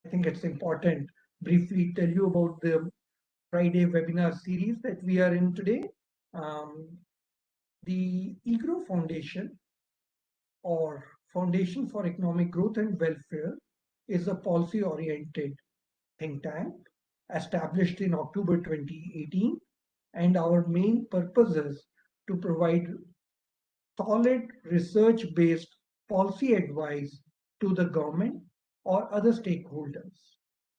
I think it's important briefly tell you about the Friday webinar series that we are in today. Um, the EGROW Foundation, or Foundation for Economic Growth and Welfare, is a policy-oriented think tank established in October 2018, and our main purpose is to provide solid research-based policy advice to the government or other stakeholders.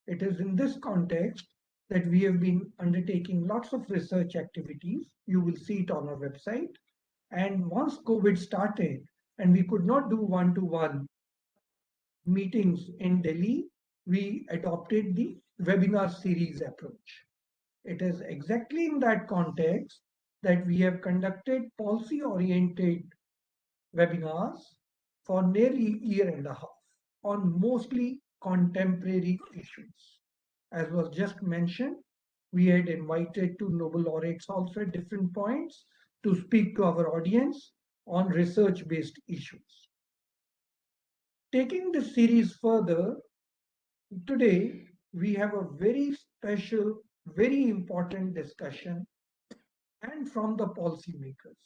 It is in this context that we have been undertaking lots of research activities. You will see it on our website. And once COVID started and we could not do one-to-one meetings in Delhi, we adopted the webinar series approach. It is exactly in that context that we have conducted policy-oriented webinars for nearly a year and a half on mostly contemporary issues. As was just mentioned, we had invited two Nobel laureates also at different points to speak to our audience on research-based issues. Taking this series further, today we have a very special, very important discussion and from the policymakers.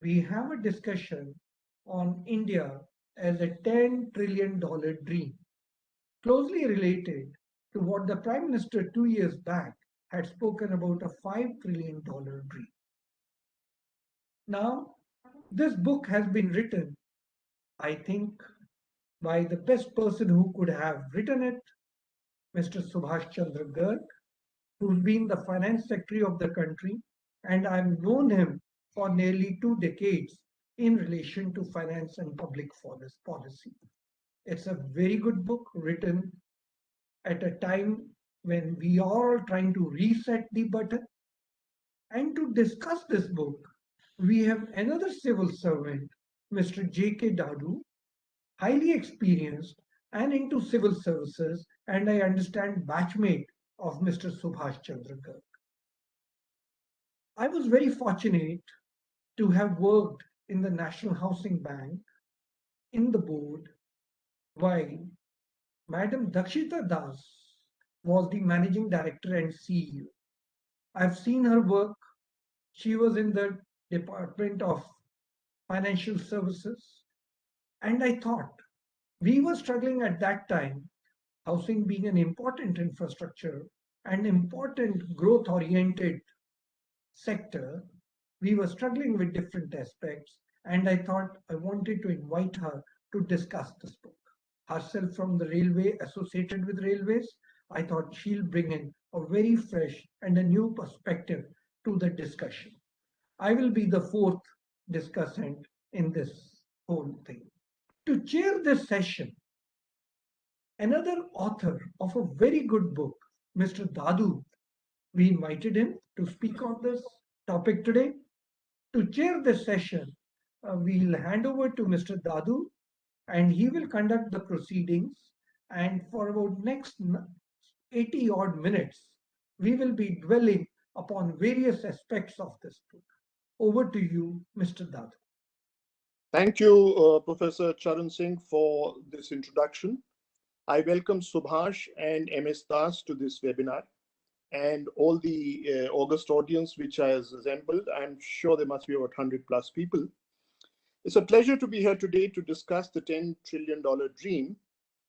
We have a discussion on India as a $10 trillion dream, closely related to what the Prime Minister 2 years back had spoken about a $5 trillion dream. Now, this book has been written, I think, by the best person who could have written it, Mr. Subhash Chandra Garg, who's been the finance secretary of the country, and I've known him for nearly 2 decades in relation to finance and public policy. It's a very good book written at a time when we are trying to reset the button. And to discuss this book, we have another civil servant, Mr. J.K. Dadoo, highly experienced and into civil services, and I understand batchmate of Mr. Subhash Chandra Garg. I was very fortunate to have worked in the National Housing Bank in the board while Madam Dakshita Das was the managing director and CEO. I've seen her work. She was in the Department of Financial Services. And I thought we were struggling at that time, housing being an important infrastructure and important growth oriented sector. We were struggling with different aspects. And I thought I wanted to invite her to discuss this book. Herself from the railway, associated with railways, I thought she'll bring in a very fresh and a new perspective to the discussion. I will be the fourth discussant in this whole thing. To chair this session, another author of a very good book, Mr. Dadoo, we invited him to speak on this topic today. To chair this session, we'll hand over to Mr. Dadoo, and he will conduct the proceedings. And for about next 80 odd minutes, we will be dwelling upon various aspects of this book. Over to you, Mr. Dadoo. Thank you, Professor Charan Singh, for this introduction. I welcome Subhash and MS Das to this webinar and all the august audience which has assembled. I'm sure there must be about 100 plus people. It's a pleasure to be here today to discuss the $10 trillion dream,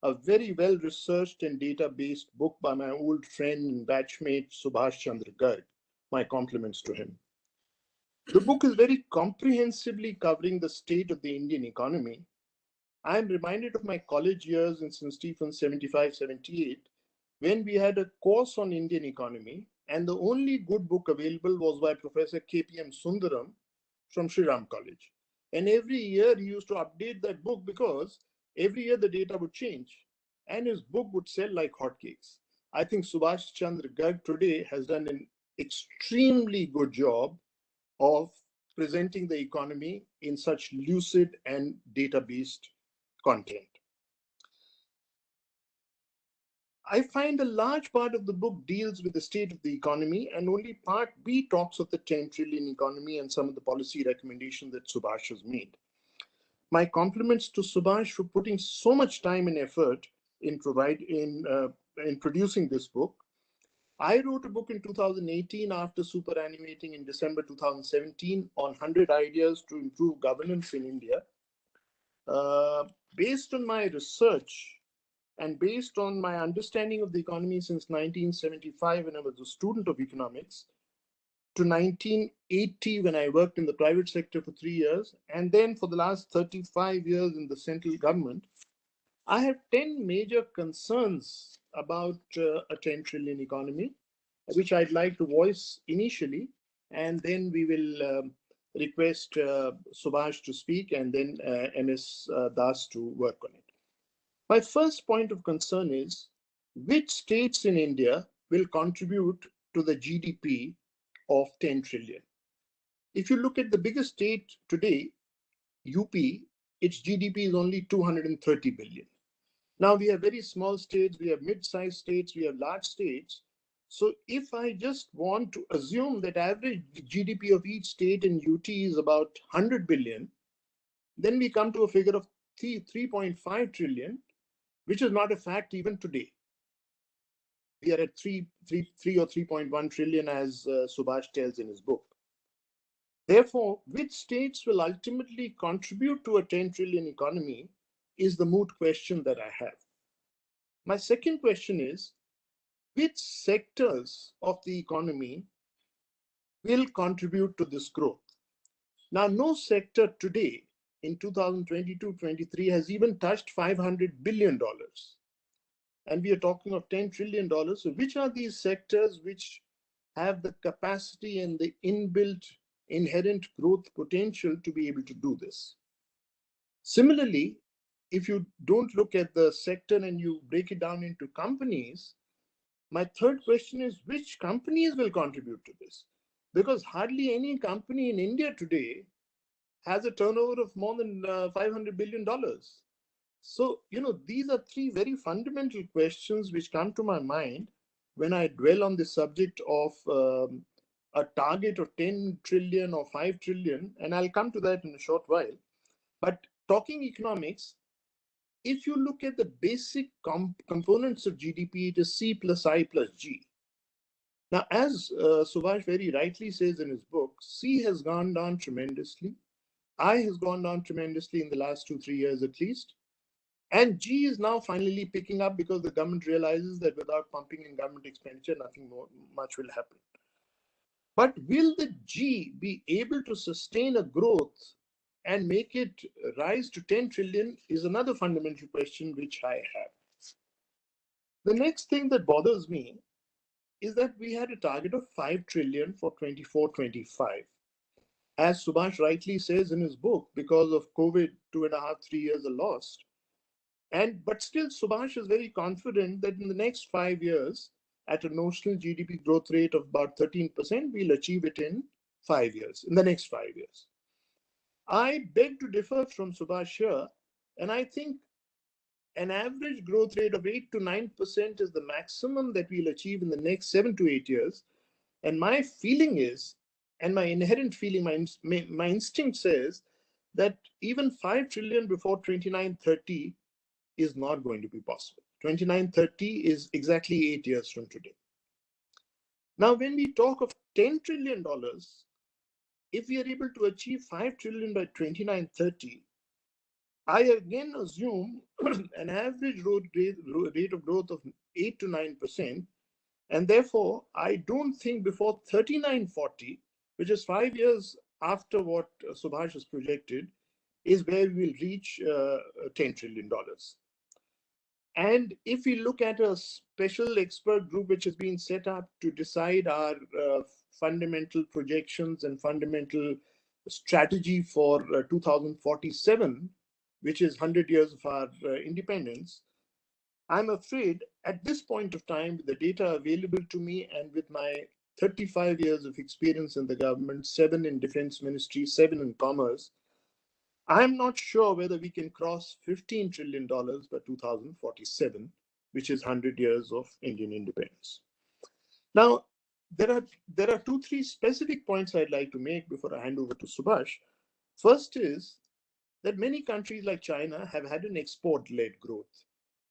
a very well-researched and data-based book by my old friend and batchmate Subhash Chandra Garg. My compliments to him. The book is very comprehensively covering the state of the Indian economy. I am reminded of my college years in St. Stephen's 75-78, when we had a course on Indian economy, and the only good book available was by Professor KPM Sundaram from Sri Ram College. And every year he used to update that book because every year the data would change and his book would sell like hotcakes. I think Subhash Chandra Garg today has done an extremely good job of presenting the economy in such lucid and data-based content. I find a large part of the book deals with the state of the economy, and only part B talks of the 10 trillion economy and some of the policy recommendations that Subhash has made. My compliments to Subhash for putting so much time and effort in producing this book. I wrote a book in 2018 after superannuating in December 2017 on 100 ideas to improve governance in India. Based on my research and based on my understanding of the economy since 1975 when I was a student of economics, to 1980 when I worked in the private sector for 3 years, and then for the last 35 years in the central government, I have 10 major concerns about a 10 trillion economy, which I'd like to voice initially, and then we will request Subhash to speak and then MS Das to work on it. My first point of concern is which states in India will contribute to the GDP of 10 trillion. If you look at the biggest state today, UP, its GDP is only 230 billion. Now we have very small states, we have mid-sized states, we have large states. So if I just want to assume that average GDP of each state in UT is about 100 billion, then we come to a figure of 3.5 trillion, which is not a fact even today. We are at 3 or 3.1 trillion as Subhash tells in his book. Therefore, which states will ultimately contribute to a 10 trillion economy is the moot question that I have. My second question is, which sectors of the economy will contribute to this growth? Now, no sector today in 2022-23 has even touched $500 billion. And we are talking of $10 trillion. So which are these sectors which have the capacity and the inbuilt inherent growth potential to be able to do this? Similarly, if you don't look at the sector and you break it down into companies, my third question is which companies will contribute to this? Because hardly any company in India today has a turnover of more than $500 billion. So, these are three very fundamental questions which come to my mind when I dwell on the subject of a target of 10 trillion or 5 trillion, and I'll come to that in a short while. But talking economics, if you look at the basic components of GDP, it is C plus I plus G. Now, as Subhash very rightly says in his book, C has gone down tremendously. I has gone down tremendously in the last 2-3 years at least. And G is now finally picking up because the government realizes that without pumping in government expenditure, nothing much will happen. But will the G be able to sustain a growth and make it rise to 10 trillion is another fundamental question which I have. The next thing that bothers me is that we had a target of 5 trillion for 24-25. As Subhash rightly says in his book, because of COVID, 2.5-3 years are lost. But still, Subhash is very confident that in the next 5 years, at a notional GDP growth rate of about 13%, we'll achieve it in 5 years, in the next 5 years. I beg to differ from Subhash here, and I think an average growth rate of 8 to 9% is the maximum that we'll achieve in the next 7 to 8 years. And my feeling is, and my inherent feeling, my instinct says that even 5 trillion before 29-30 is not going to be possible. 29-30 is exactly 8 years from today. Now, when we talk of $10 trillion, if we are able to achieve 5 trillion by 29-30, I again assume an average rate of growth of 8 to 9%. And therefore, I don't think before 39-40, which is 5 years after what Subhash has projected, is where we will reach $10 trillion. And if we look at a special expert group which has been set up to decide our fundamental projections and fundamental strategy for 2047, which is 100 years of our independence, I'm afraid at this point of time, with the data available to me and with my 35 years of experience in the government, 7 in Defense Ministry, 7 in Commerce, I'm not sure whether we can cross $15 trillion by 2047, which is 100 years of Indian independence. Now, there are 2-3 specific points I'd like to make before I hand over to Subhash. First is that many countries like China have had an export-led growth.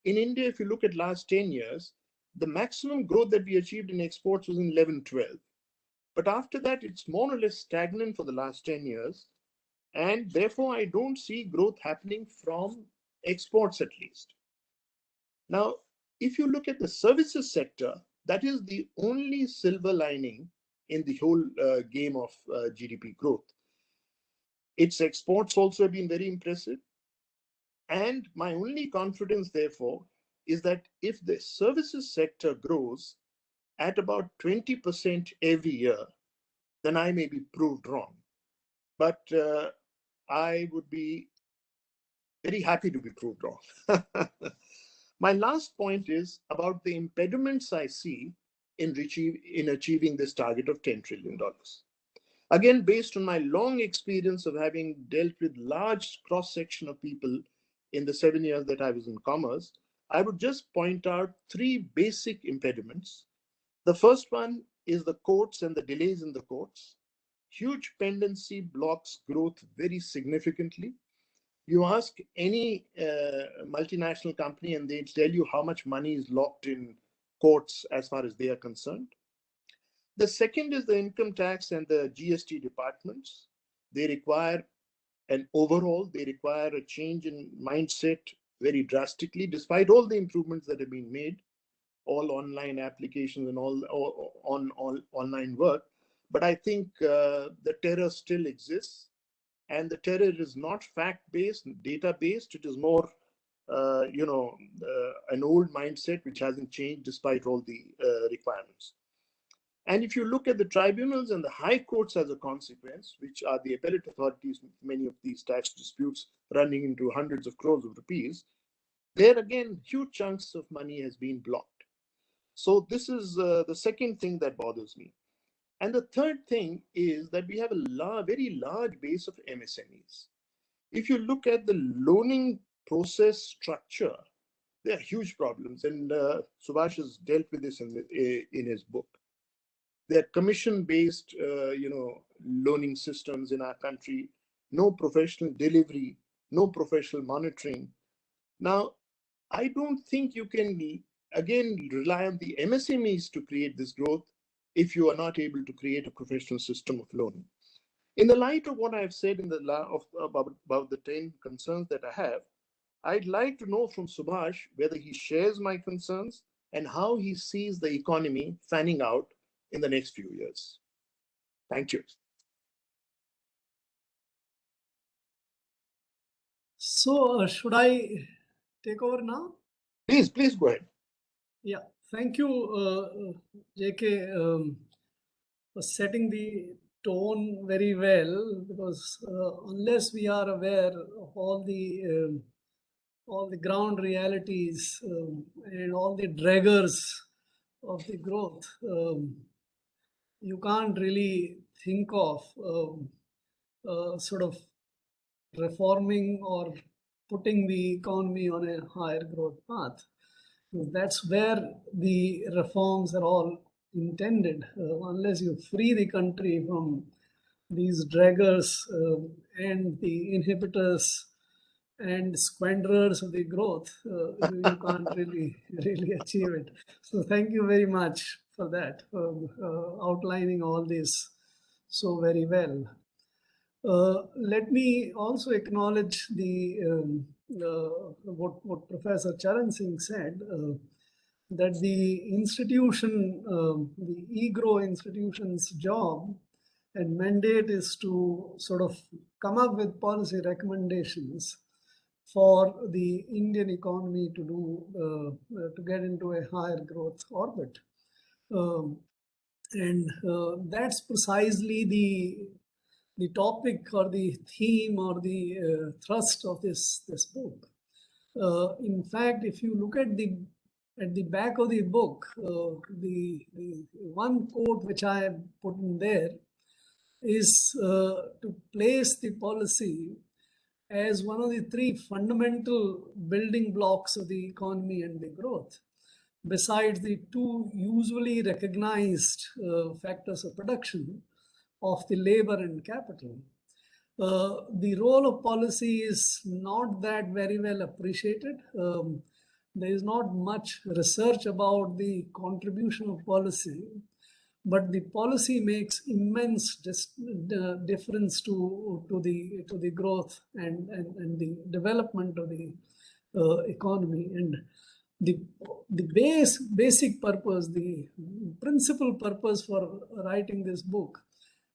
in India, if you look at last 10 years, the maximum growth that we achieved in exports was in 11-12. But after that, it's more or less stagnant for the last 10 years. And therefore, I don't see growth happening from exports at least. Now, if you look at the services sector, that is the only silver lining in the whole game of GDP growth. Its exports also have been very impressive. And my only confidence, therefore, is that if the services sector grows at about 20% every year, then I may be proved wrong. But I would be very happy to be proved wrong. My last point is about the impediments I see in achieving this target of $10 trillion. Again, based on my long experience of having dealt with large cross-section of people in the 7 years that I was in commerce, I would just point out 3 basic impediments. The first one is the courts and the delays in the courts. Huge pendency blocks growth very significantly. You ask any multinational company and they tell you how much money is locked in courts as far as they are concerned. The second is the income tax and the GST departments. They require they require a change in mindset very drastically, despite all the improvements that have been made, all online applications and all online work. But I think the terror still exists. And the terror is not fact-based, data-based. It is more, an old mindset which hasn't changed despite all the requirements. And if you look at the tribunals and the high courts as a consequence, which are the appellate authorities, many of these tax disputes running into hundreds of crores of rupees, there again, huge chunks of money has been blocked. So this is the second thing that bothers me. And the third thing is that we have a very large base of MSMEs. If you look at the loaning process structure, there are huge problems. And Subhash has dealt with this in his book. There are commission-based, loaning systems in our country, no professional delivery, no professional monitoring. Now, I don't think you can, again, rely on the MSMEs to create this growth if you are not able to create a professional system of loaning. In the light of what I've said in about the 10 concerns that I have, I'd like to know from Subhash whether he shares my concerns and how he sees the economy fanning out in the next few years. Thank you. So should I take over now? Please go ahead. Yeah, thank you, JK, for setting the tone very well, because unless we are aware of all the ground realities and all the draggers of the growth, you can't really think of sort of reforming or putting the economy on a higher growth path. That's where the reforms are all intended. Unless you free the country from these draggers and the inhibitors and squanderers of the growth, you can't really achieve it. So thank you very much for that, outlining all this so very well. Let me also acknowledge what Professor Charan Singh said, that the institution, the EGROW institution's job and mandate is to sort of come up with policy recommendations for the Indian economy to get into a higher growth orbit. And that's precisely the topic or the theme or the thrust of this book. In fact, if you look at the back of the book, the one quote which I have put in there is to place the policy as one of the 3 fundamental building blocks of the economy and the growth, besides the 2 usually recognized factors of production of the labor and capital. The role of policy is not that very well appreciated. there is not much research about the contribution of policy, but the policy makes immense difference to the growth and the development of the economy. And the basic purpose, the principal purpose for writing this book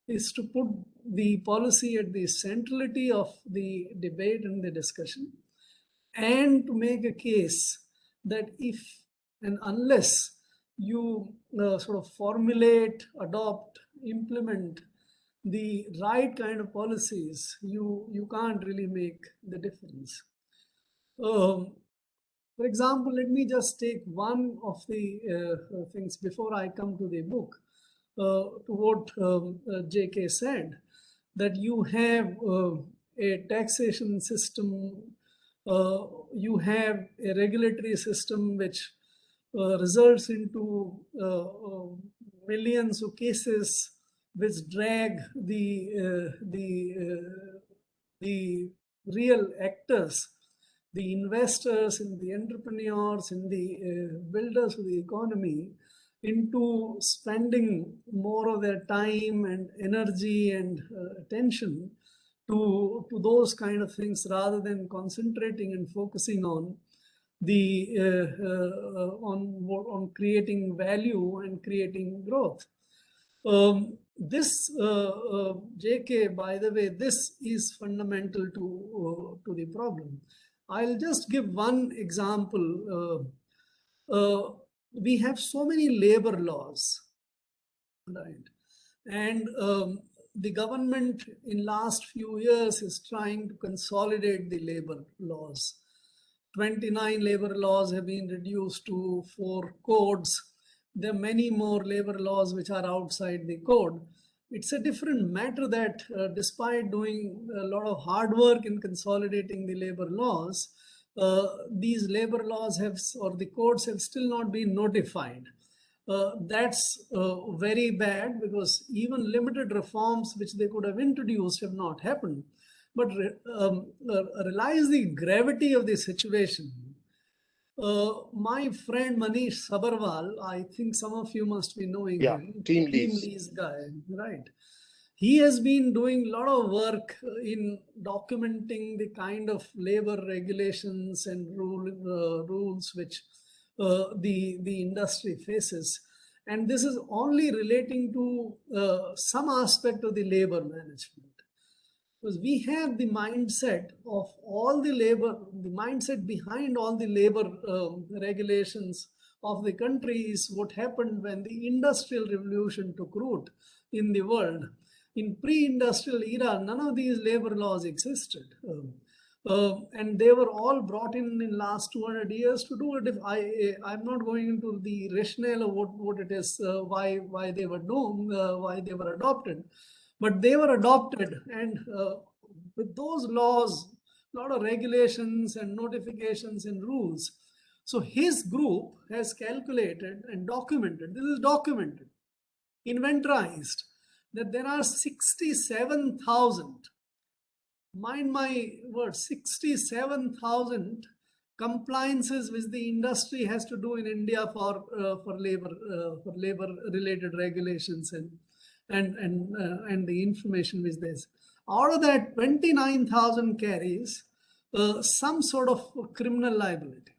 is to put the policy at the centrality of the debate and the discussion, and to make a case that if and unless you sort of formulate, adopt, implement the right kind of policies, you can't really make the difference. For example, let me just take one of the things before I come to the book, to what JK said, that you have a taxation system, you have a regulatory system which results into millions of cases which drag the real actors, the investors and the entrepreneurs and the builders of the economy, into spending more of their time and energy and attention to those kind of things, rather than concentrating and focusing on the on creating value and creating growth. This JK, by the way, this is fundamental to the problem. I'll just give one example. We have so many labor laws, right? And the government in last few years is trying to consolidate the labor laws. 29 labor laws have been reduced to 4 codes. There are many more labor laws which are outside the code. It's a different matter that despite doing a lot of hard work in consolidating the labor laws, these labor laws have, or the codes have still not been notified. That's very bad, because even limited reforms which they could have introduced have not happened. But realize the gravity of the situation. My friend Manish Sabarwal, I think some of you must be knowing him. Team Lease guy, right? He has been doing a lot of work in documenting the kind of labor regulations and rules which the industry faces. And this is only relating to some aspect of the labor management. Because we have the mindset of all the labor, the mindset behind all the labor regulations of the country is what happened when the industrial revolution took root in the world. In pre-industrial era, none of these labor laws existed. And they were all brought in last 200 years to do it. I'm not going into the rationale of what it is, why they were doomed, why they were adopted. But they were adopted, and with those laws, a lot of regulations and notifications and rules. So his group has calculated and documented, this is documented, inventorized, that there are 67,000, mind my words, 67,000 compliances which the industry has to do in India for labor related regulations and the information which there is. Out of that, 29,000 carries some sort of criminal liability.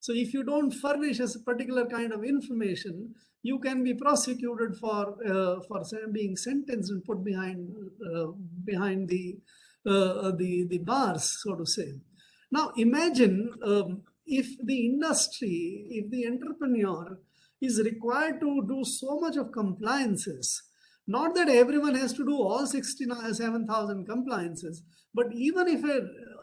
So if you don't furnish a particular kind of information, you can be prosecuted for being sentenced and put behind the bars, so to say. Now imagine if the industry, if the entrepreneur is required to do so much of compliances. Not that everyone has to do all 67,000 compliances, but even if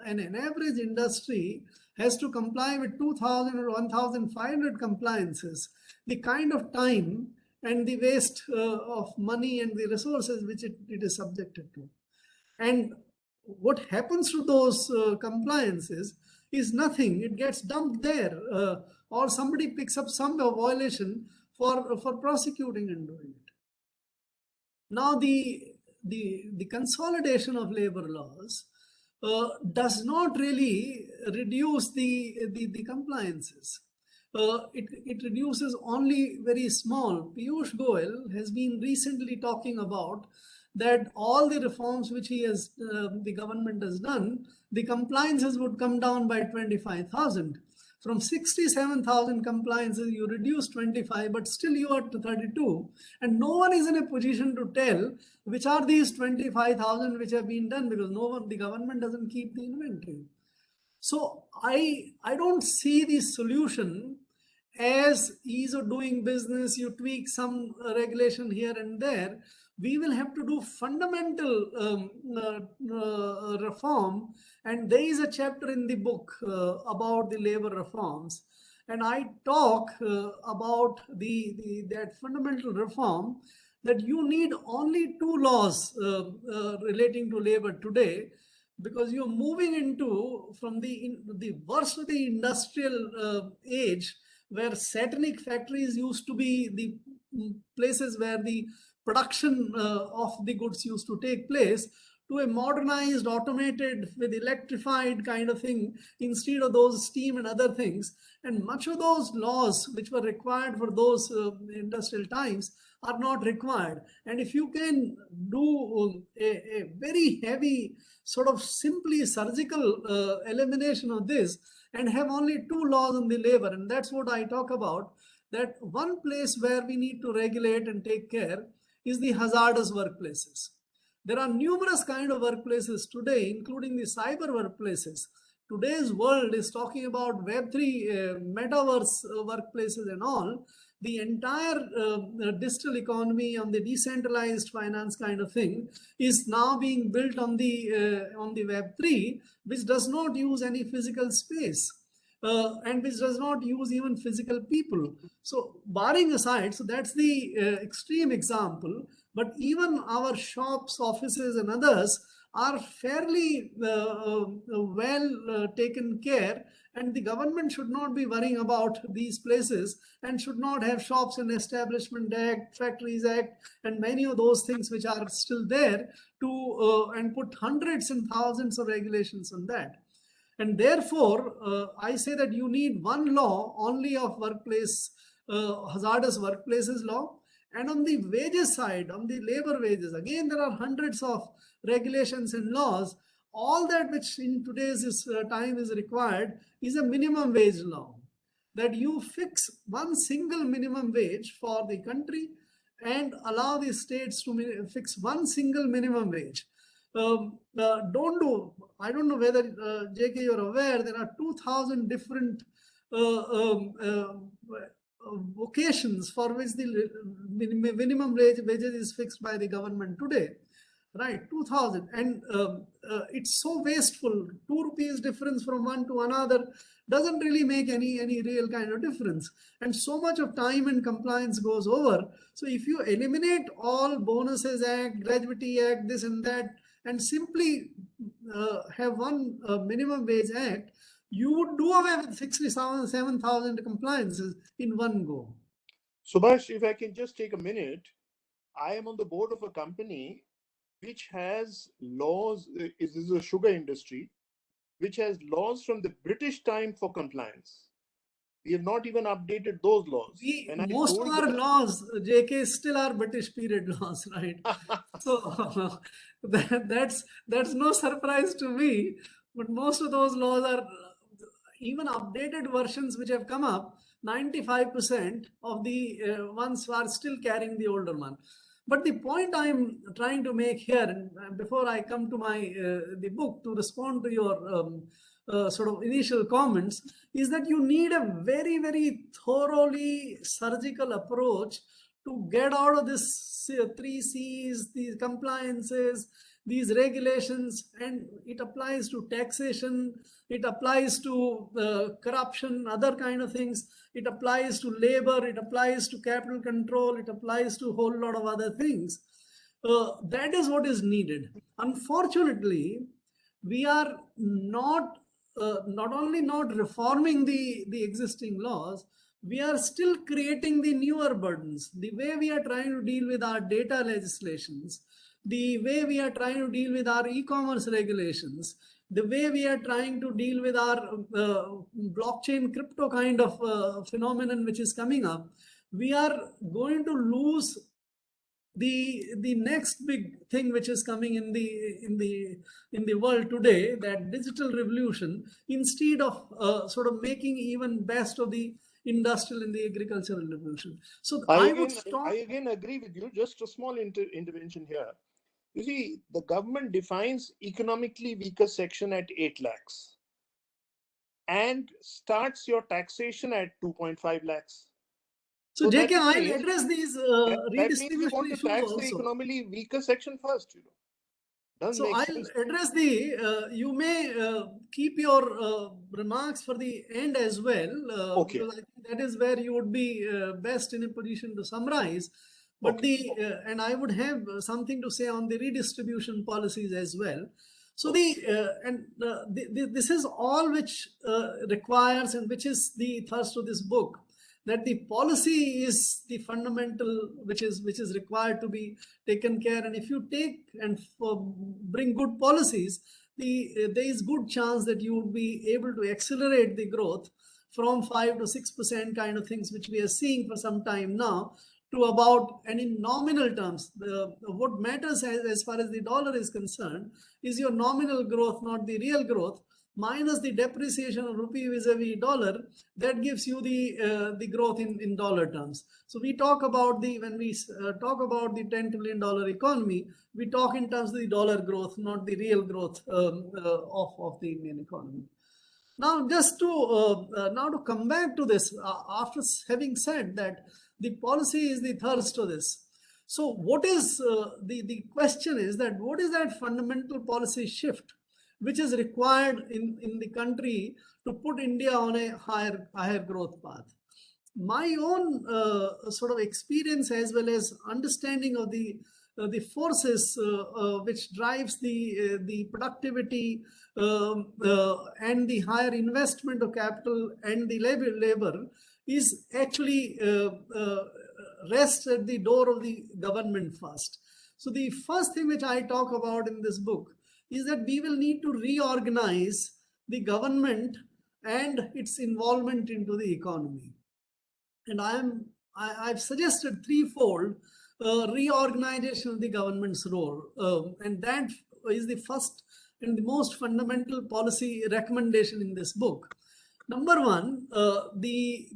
an average industry has to comply with 2,000 or 1,500 compliances, the kind of time and the waste of money and the resources which it is subjected to. And what happens to those compliances is nothing. It gets dumped there, or somebody picks up some violation for prosecuting and doing it. Now the consolidation of labor laws does not really reduce the compliances. It reduces only very small. Piyush Goyal has been recently talking about that all the reforms which the government has done, the compliances would come down by 25,000. From 67,000 compliances, you reduce 25, but still you are to 32. And no one is in a position to tell which are these 25,000 which have been done, because the government doesn't keep the inventory. So I don't see the solution as ease of doing business. You tweak some regulation here and there. We will have to do fundamental reform, and there is a chapter in the book about the labor reforms, and I talk about that fundamental reform, that you need only two laws relating to labor today, because you're moving into from the worst of the industrial age, where satanic factories used to be the places where the production of the goods used to take place, to a modernized, automated, with electrified kind of thing, instead of those steam and other things. And much of those laws which were required for those industrial times are not required. And if you can do a very heavy sort of simply surgical elimination of this, and have only two laws on the labor, and that's what I talk about, that one place where we need to regulate and take care is the hazardous workplaces. There are numerous kind of workplaces today, including the cyber workplaces. Today's world is talking about Web3, metaverse workplaces and all. The entire digital economy on the decentralized finance kind of thing is now being built on the Web3, which does not use any physical space. And which does not use even physical people. So barring aside, so that's the extreme example, but even our shops, offices and others are fairly well taken care, and the government should not be worrying about these places, and should not have Shops and Establishment Act, Factories Act, and many of those things which are still there to and put hundreds and thousands of regulations on that. And therefore, I say that you need one law only of workplace, hazardous workplaces law. And on the wages side, on the labor wages, again, there are hundreds of regulations and laws. All that which in today's time is required is a minimum wage law, that you fix one single minimum wage for the country and allow the states to fix one single minimum wage. I don't know whether JK you're aware, there are 2,000 different vocations for which the minimum wages is fixed by the government today, right? 2,000, and it's so wasteful. 2 rupees difference from one to another doesn't really make any real kind of difference, and so much of time and compliance goes over. So if you eliminate all Bonuses Act, Gratuity Act, this and that, and simply have one minimum wage act, you would do away with 67,000 compliances in one go. Subhash, if I can just take a minute, I am on the board of a company which has laws, this is a sugar industry, which has laws from the British time for compliance. We have not even updated those laws. Most of our laws, JK, still are British period laws, right? So that's no surprise to me. But most of those laws are even updated versions which have come up. 95% of the ones are still carrying the older one. But the point I'm trying to make here, and before I come to my the book to respond to your sort of initial comments, is that you need a very, very thoroughly surgical approach to get out of this 3 C's, these compliances, these regulations, and it applies to taxation, it applies to corruption, other kind of things, it applies to labor, it applies to capital control, it applies to a whole lot of other things. That is what is needed. Unfortunately, we are not only not reforming the existing laws, we are still creating the newer burdens. The way we are trying to deal with our data legislations, the way we are trying to deal with our e-commerce regulations, the way we are trying to deal with our blockchain crypto kind of phenomenon which is coming up, we are going to lose the next big thing which is coming in the world today, that digital revolution, instead of sort of making even best of the industrial and the agricultural revolution. So I would stop. I again agree with you. Just a small intervention here. You see, the government defines economically weaker section at 8 lakhs and starts your taxation at 2.5 lakhs. So JK, I'll address these redistribution you want to issues tax also. The economically weaker section first, So I'll address the, you may keep your remarks for the end as well, okay. because I think that is where you would be best in a position to summarize. But okay. And I would have something to say on the redistribution policies as well. So okay. this is all which requires, and which is the thrust of this book, that the policy is the fundamental which is required to be taken care. And if you take and bring good policies, there is good chance that you would be able to accelerate the growth from 5 to 6% kind of things which we are seeing for some time now, to about, and in nominal terms, what matters as far as the dollar is concerned is your nominal growth, not the real growth, minus the depreciation of rupee vis-a-vis dollar. That gives you the growth in dollar terms. So we talk about when we talk about the $10 trillion economy, we talk in terms of the dollar growth, not the real growth of the Indian economy. Now, just to now to come back to this, after having said that the policy is the thirst of this. So what is the question is that what is that fundamental policy shift which is required in the country to put India on a higher growth path? My own sort of experience as well as understanding of the forces which drives the productivity and the higher investment of capital and the labor is actually rests at the door of the government first. So the first thing which I talk about in this book is that we will need to reorganize the government and its involvement into the economy. And I've suggested threefold reorganization of the government's role, and that is the first and the most fundamental policy recommendation in this book. Number one, the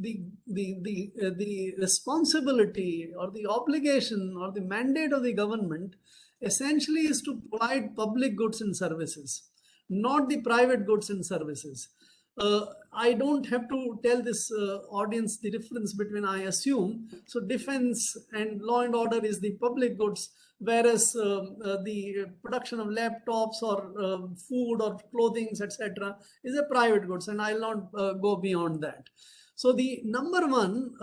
responsibility or the obligation or the mandate of the government essentially is to provide public goods and services, not the private goods and services. I don't have to tell this audience the difference between, I assume. So defense and law and order is the public goods, whereas the production of laptops or food or clothing, etc., is a private goods, and I'll not go beyond that. So the number one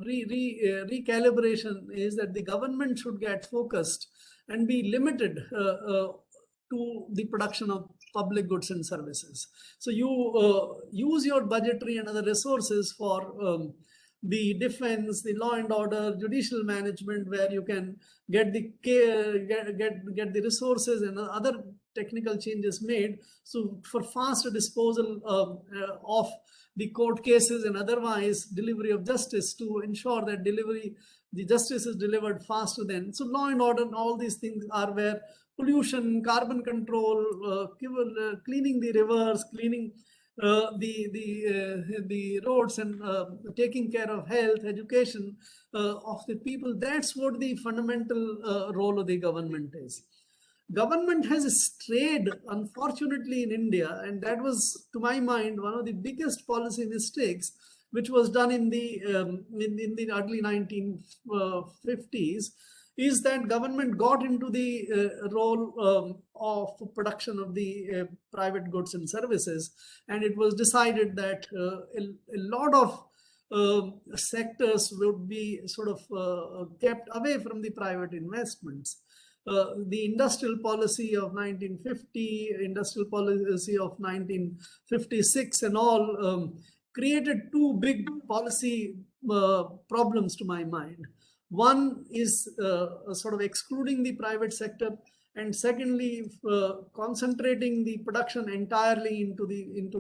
recalibration is that the government should get focused and be limited to the production of public goods and services. So you use your budgetary and other resources for the defense, the law and order, judicial management, where you can get the get the resources and other technical changes made. So for faster disposal of the court cases and otherwise delivery of justice, to ensure that the justice is delivered faster than. So law and order and all these things are where pollution, carbon control, cleaning the rivers, cleaning the roads, and taking care of health, education of the people. That's what the fundamental role of the government is. Government has strayed, unfortunately, in India, and that was, to my mind, one of the biggest policy mistakes which was done in the early 1950s, is that government got into the role of production of the private goods and services, and it was decided that a lot of sectors would be sort of kept away from the private investments. The industrial policy of 1950, industrial policy of 1956 and all created two big policy problems to my mind. One is sort of excluding the private sector, and secondly, concentrating the production entirely into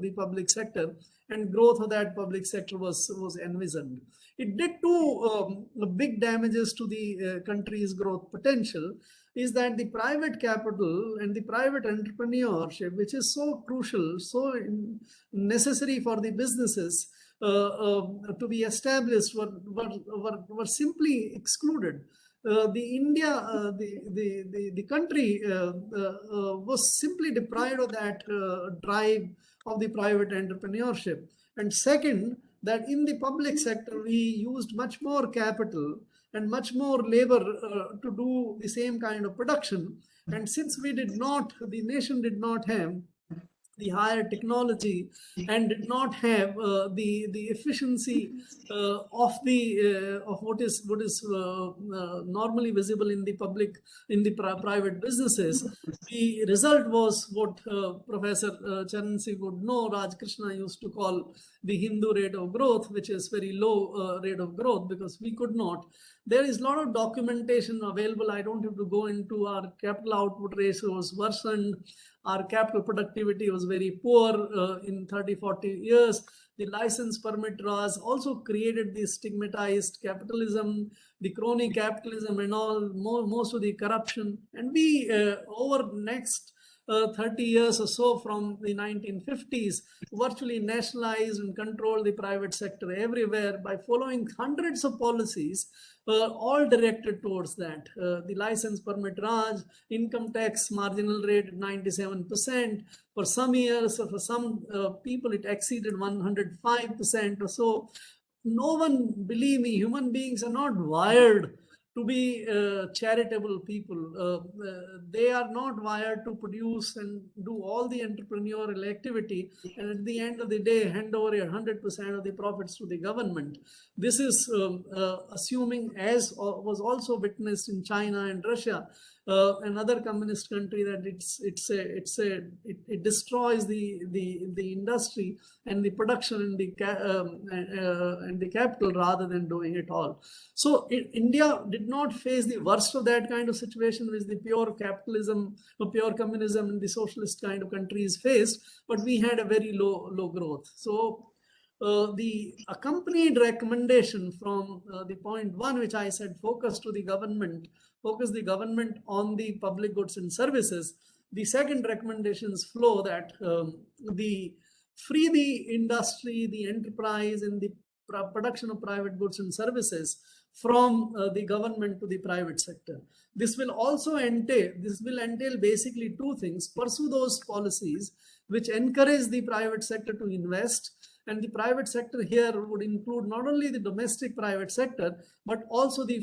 the public sector, and growth of that public sector was envisioned. It did two big damages to the country's growth potential, is that the private capital and the private entrepreneurship, which is so crucial, so necessary for the businesses to be established, were simply excluded. The country was simply deprived of that drive of the private entrepreneurship. And second, that in the public sector, we used much more capital and much more labor to do the same kind of production. And since the nation did not have the higher technology and did not have the efficiency of what is normally visible in the private businesses, the result was what Professor Charan would know, Raj Krishna used to call the Hindu rate of growth, which is very low rate of growth, because we could not. There is a lot of documentation available. I don't have to go into our capital output ratios worsened. Our capital productivity was very poor in 30-40 years. The license permit laws also created the stigmatized capitalism, the crony capitalism and all, most of the corruption. And we, over next 30 years or so from the 1950s, virtually nationalized and controlled the private sector everywhere by following hundreds of policies, all directed towards that. The license permit Raj, income tax marginal rate at 97%. For some years, or for some people, it exceeded 105% or so. No one, believe me, human beings are not wired to be charitable people. They are not wired to produce and do all the entrepreneurial activity, and at the end of the day, hand over 100% of the profits to the government. This is assuming, as was also witnessed in China and Russia, another communist country, that it destroys the industry and the production and the capital rather than doing it all. So India did not face the worst of that kind of situation which the pure capitalism or pure communism and the socialist kind of countries faced, but we had a very low growth. So the accompanied recommendation from the point one, which I said, focus the government on the public goods and services. The second recommendations flow that free the industry, the enterprise, and the production of private goods and services from the government to the private sector. This will entail basically two things: pursue those policies which encourage the private sector to invest. And the private sector here would include not only the domestic private sector, but also the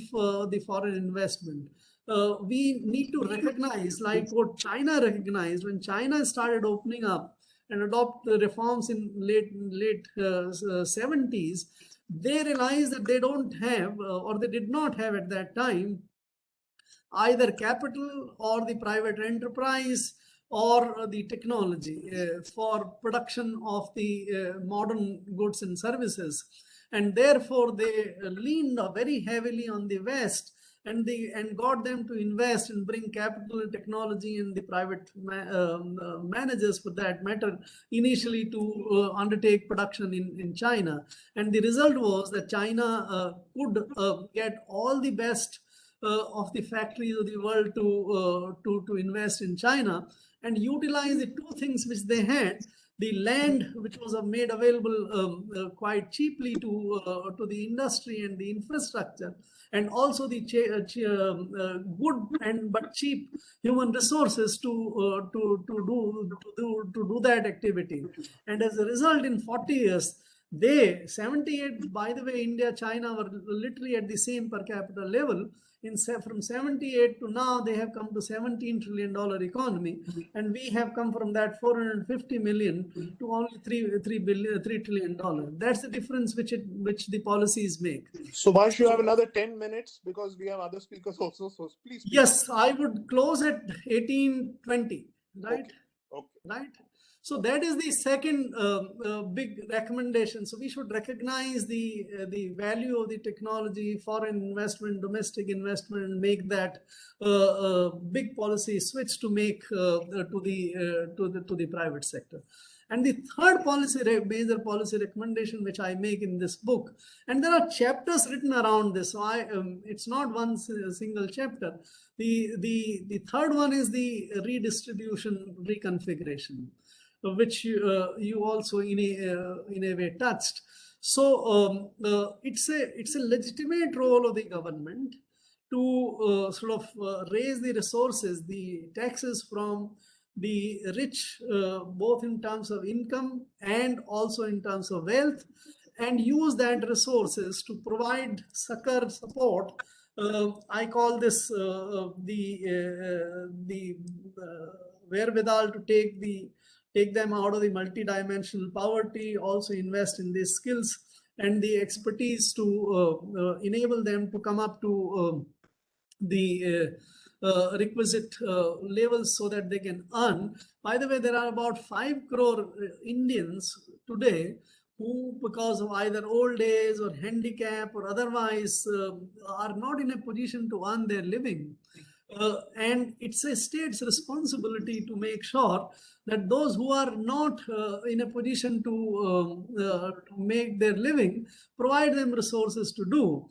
foreign investment. We need to recognize, like what China recognized when China started opening up and adopt the reforms in late 70s. They realized that they don't have, or they did not have at that time, either capital or the private enterprise or the technology for production of the modern goods and services. And therefore, they leaned very heavily on the West and got them to invest and bring capital and technology and the private managers, for that matter, initially to undertake production in China. And the result was that China could get all the best of the factories of the world to invest in China, and utilize the two things which they had: the land, which was made available quite cheaply to the industry and the infrastructure, and also the good but cheap human resources to do that activity. And as a result, in 40 years, 78, by the way, India, China were literally at the same per capita level. From 78 to now, they have come to $17 trillion economy, and we have come from that 450 million to only $3 trillion. That's the difference which the policies make. Subhash, you have another 10 minutes because we have other speakers also. So please. Yes, I would close at 18:20. Right. Okay. Right. So that is the second big recommendation. So we should recognize the value of the technology, foreign investment, domestic investment, and make that big policy switch to make to the private sector. And the third major policy recommendation which I make in this book, and there are chapters written around this, so it's not one single chapter. The third one is the redistribution reconfiguration, which you also in a way touched. So it's a legitimate role of the government to sort of raise the resources, the taxes from the rich, both in terms of income and also in terms of wealth, and use that resources to provide support. I call this the wherewithal to take them out of the multidimensional poverty, also invest in these skills and the expertise to enable them to come up to the requisite levels so that they can earn. By the way, there are about 5 crore Indians today who, because of either old age or handicap or otherwise, are not in a position to earn their living. And it's a state's responsibility to make sure that those who are not in a position to make their living, provide them resources to do.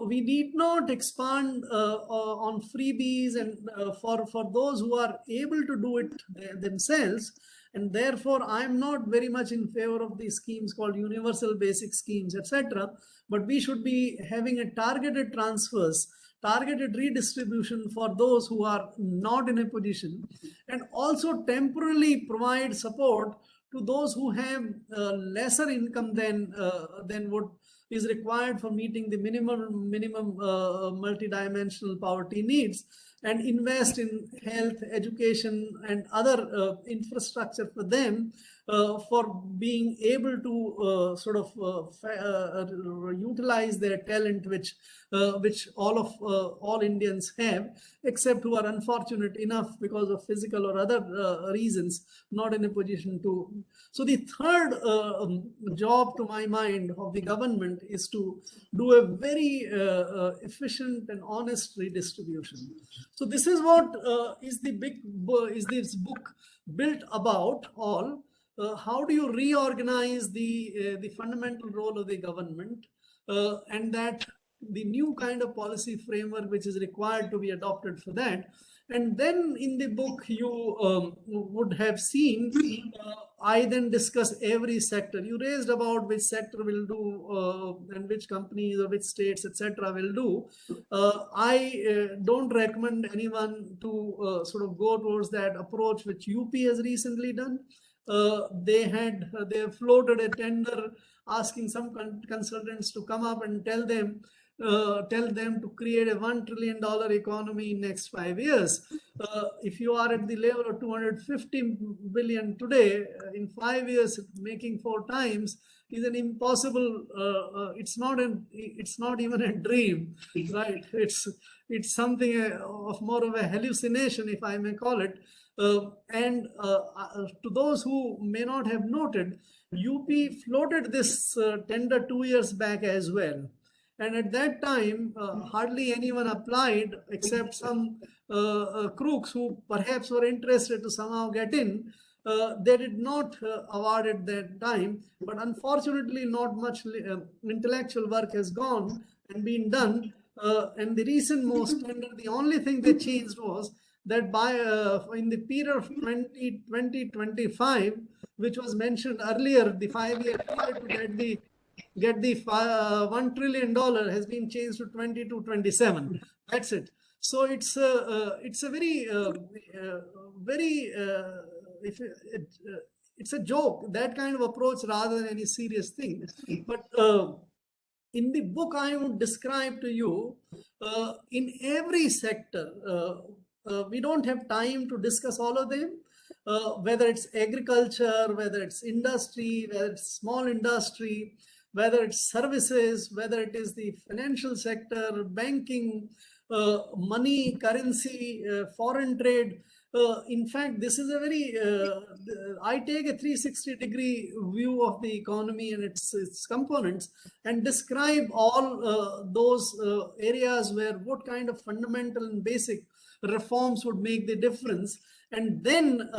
We need not expand on freebies and for those who are able to do it themselves. And therefore, I'm not very much in favor of these schemes called universal basic schemes, etc. But we should be having a targeted transfers, targeted redistribution for those who are not in a position, and also temporarily provide support to those who have lesser income than what is required for meeting the minimum multidimensional poverty needs, and invest in health, education, and other infrastructure for them for being able to sort of utilize their talent, which all Indians have, except who are unfortunate enough because of physical or other reasons not in a position to. So the third job, to my mind, of the government is to do a very efficient and honest redistribution. So this is what is this book built about all. How do you reorganize the fundamental role of the government, and that the new kind of policy framework which is required to be adopted for that. And then in the book you would have seen, I then discuss every sector. You raised about which sector will do and which companies or which states, etc. will do. I don't recommend anyone to sort of go towards that approach which UP has recently done. They floated a tender asking some consultants to come up and tell them to create a $1 trillion economy in next 5 years. If you are at the level of 250 billion today, in 5 years making 4 times is an impossible. It's not even a dream, right? It's something of more of a hallucination, if I may call it. And to those who may not have noted, UP floated this tender 2 years back as well. And at that time, hardly anyone applied except some crooks who perhaps were interested to somehow get in. They did not award at that time, but unfortunately not much intellectual work has gone and been done. And the recent most tender, the only thing they changed was that by in the period of 2025, which was mentioned earlier, the 5-year period to get the $1 trillion has been changed to 2027. That's it. So it's a very it's a joke, that kind of approach, rather than any serious thing. But in the book, I would describe to you in every sector. We don't have time to discuss all of them. Whether it's agriculture, whether it's industry, whether it's small industry, whether it's services, whether it is the financial sector, banking, money, currency, foreign trade, in fact, this is a very, I take a 360-degree view of the economy and its components and describe all those areas where what kind of fundamental and basic reforms would make the difference. And then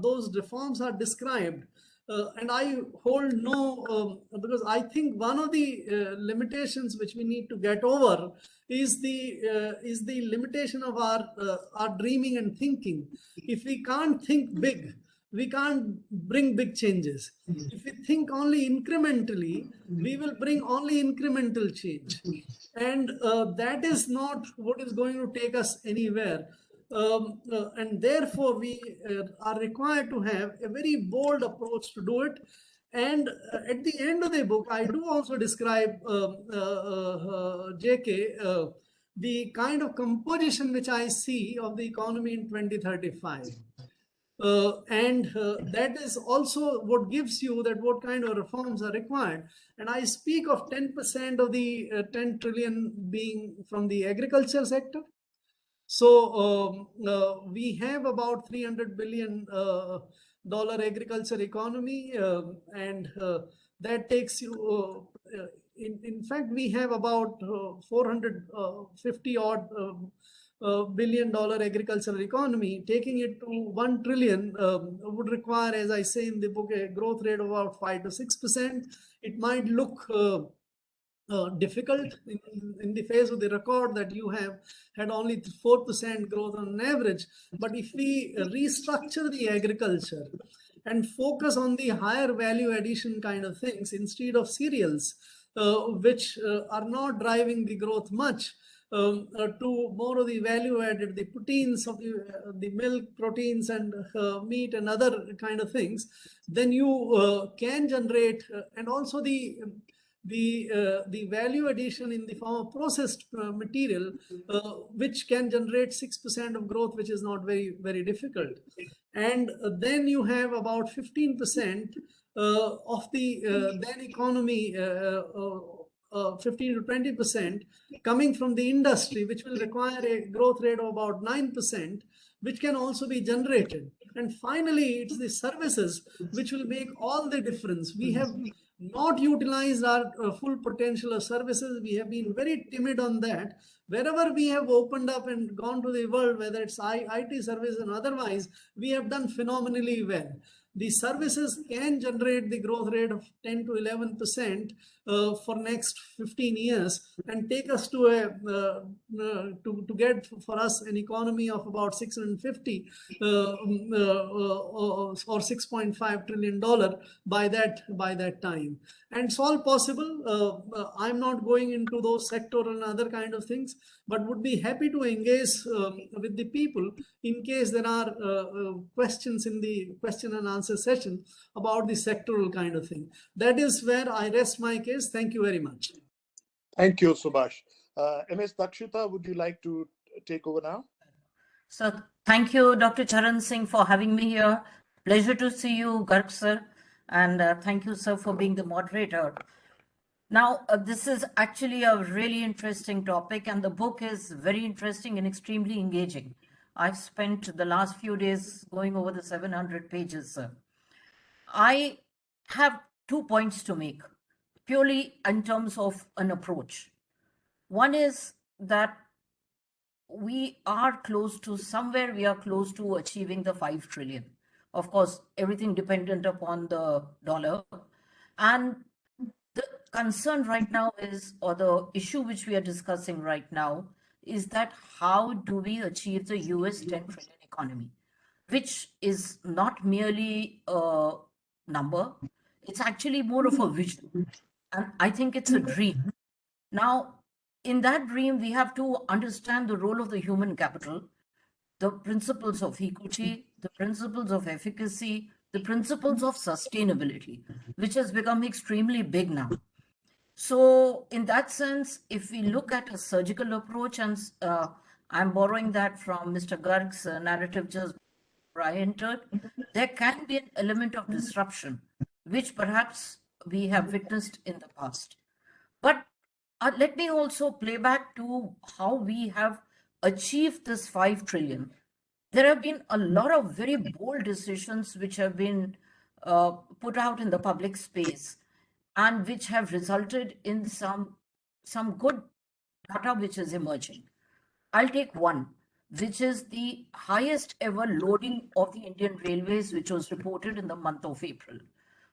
those reforms are described. And I hold no, because I think one of the limitations which we need to get over is the limitation of our dreaming and thinking. If we can't think big, we can't bring big changes. If we think only incrementally, we will bring only incremental change. And that is not what is going to take us anywhere. And therefore, we are required to have a very bold approach to do it. And at the end of the book, I do also describe, JK, the kind of composition which I see of the economy in 2035. That is also what gives you that what kind of reforms are required. And I speak of 10% of the 10 trillion being from the agriculture sector. So we have about $300 billion agriculture economy, and that takes you. In fact, we have about 450 odd $billion agricultural economy. Taking it to 1 trillion would require, as I say in the book, a growth rate of about 5 to 6%. It might look difficult in the face of the record that you have had only 4% growth on average. But if we restructure the agriculture and focus on the higher value addition kind of things instead of cereals, which are not driving the growth much, to more of the value added, the proteins of the milk, proteins and meat and other kind of things, then you can generate, and also the value addition in the form of processed material, which can generate 6% of growth, which is not very, very difficult. And then you have about 15% of the then economy, 15 to 20% coming from the industry, which will require a growth rate of about 9%, which can also be generated. And finally, it's the services which will make all the difference. We have not utilized our full potential of services. We have been very timid on that. Wherever we have opened up and gone to the world, whether it's IT services and otherwise, we have done phenomenally well. The services can generate the growth rate of 10 to 11% for next 15 years and take us to a to get for us an economy of about 650 or $6.5 trillion by that time. And it's all possible. I'm not going into those sectoral and other kind of things, but would be happy to engage with the people in case there are questions in the question and answer session about the sectoral kind of thing. That is where I rest my case. Thank you very much. Thank you, Subhash. MS Dakshita, would you like to take over now? So thank you, Dr. Charan Singh, for having me here. Pleasure to see you, Garg sir. And thank you, sir, for being the moderator. Now, this is actually a really interesting topic, and the book is very interesting and extremely engaging. I've spent the last few days going over the 700 pages, sir. I have 2 points to make, purely in terms of an approach. One is that we are close to achieving the 5 trillion. Of course, everything dependent upon the dollar. And the concern right now is, or the issue which we are discussing right now, is that how do we achieve the US 10 trillion economy, which is not merely a number, it's actually more of a vision. And I think it's a dream. Now, in that dream, we have to understand the role of the human capital, the principles of equity, the principles of efficacy, the principles of sustainability, which has become extremely big now. So in that sense, if we look at a surgical approach, and I'm borrowing that from Mr. Garg's narrative just before I entered, there can be an element of disruption, which perhaps we have witnessed in the past. But let me also play back to how we have achieved this 5 trillion there have been a lot of very bold decisions which have been put out in the public space and which have resulted in some good data which is emerging. I'll take one, which is the highest ever loading of the Indian Railways, which was reported in the month of April.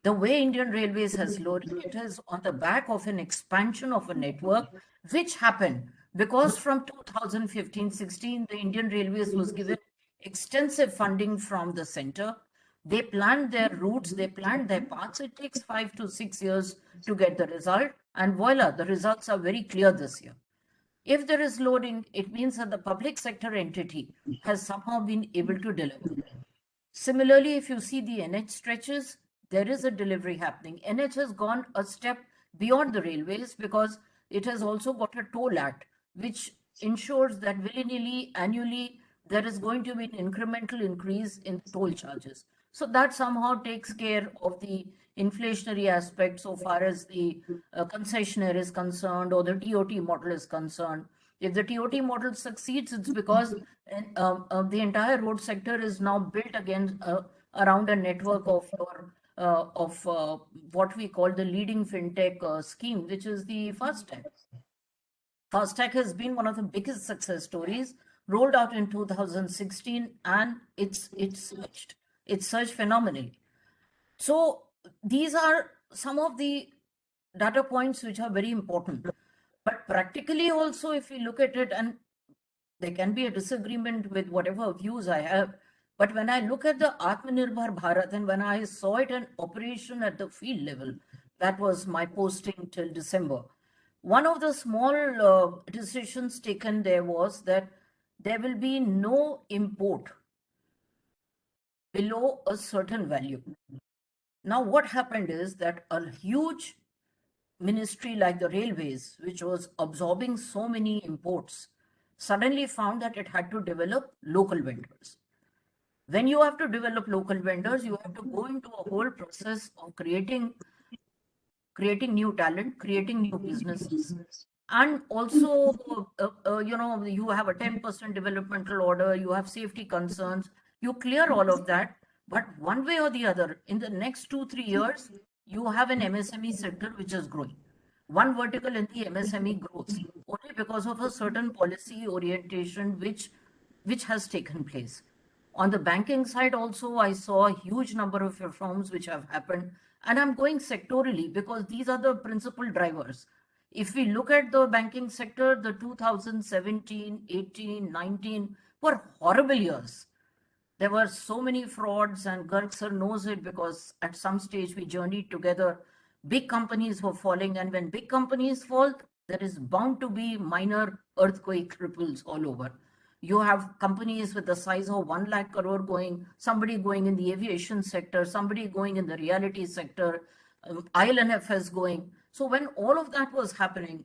The way Indian Railways has loaded, it is on the back of an expansion of a network, which happened because from 2015-16, the Indian Railways was given extensive funding from the center. They planned their routes, they planned their paths. It takes 5 to 6 years to get the result. And voila, the results are very clear this year. If there is loading, it means that the public sector entity has somehow been able to deliver. Similarly, if you see the NH stretches, there is a delivery happening. NH has gone a step beyond the railways because it has also got a toll act, which ensures that willy-nilly, annually, there is going to be an incremental increase in toll charges. So that somehow takes care of the inflationary aspect so far as the concessionaire is concerned or the TOT model is concerned. If the TOT model succeeds, it's because the entire road sector is now built again around a network of what we call the leading fintech scheme, which is the FASTag. FASTag has been one of the biggest success stories, rolled out in 2016, and it's surged phenomenally. So these are some of the data points which are very important. But practically also, if we look at it, and there can be a disagreement with whatever views I have, but when I look at the Atmanirbhar Bharat and when I saw it in operation at the field level, that was my posting till December. One of the small decisions taken there was that there will be no import below a certain value. Now, what happened is that a huge ministry like the railways, which was absorbing so many imports, suddenly found that it had to develop local vendors. When you have to develop local vendors, you have to go into a whole process of creating new talent, creating new businesses. And also, you have a 10% developmental order, you have safety concerns, you clear all of that. But one way or the other, in the next 2-3 years, you have an MSME sector which is growing. One vertical in the MSME grows only because of a certain policy orientation which has taken place. On the banking side also, I saw a huge number of reforms which have happened. And I'm going sectorally because these are the principal drivers. If we look at the banking sector, the 2017, 18, 19 were horrible years. There were so many frauds, and Garg sir knows it because at some stage we journeyed together. Big companies were falling, and when big companies fall, there is bound to be minor earthquake ripples all over. You have companies with the size of 1 lakh crore going, somebody going in the aviation sector, somebody going in the reality sector, ILNFS going. So when all of that was happening,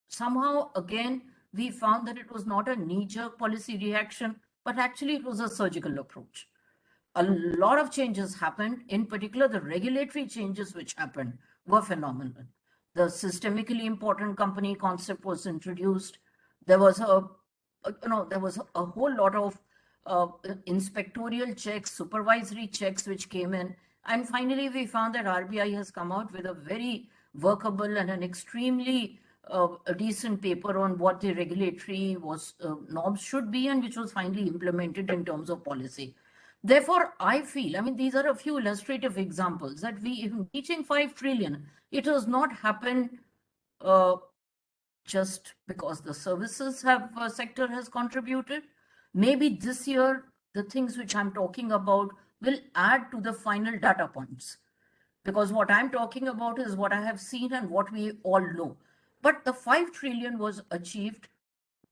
somehow again, we found that it was not a knee-jerk policy reaction, but actually it was a surgical approach. A lot of changes happened. In particular, the regulatory changes which happened were phenomenal. The systemically important company concept was introduced. There was a whole lot of inspectorial checks, supervisory checks which came in. And finally, we found that RBI has come out with a very workable and an extremely a decent paper on what the regulatory norms should be and which was finally implemented in terms of policy. Therefore, I feel, these are a few illustrative examples that in reaching 5 trillion, it has not happened just because the services sector has contributed. Maybe this year, the things which I'm talking about will add to the final data points. Because what I'm talking about is what I have seen and what we all know. But the 5 trillion was achieved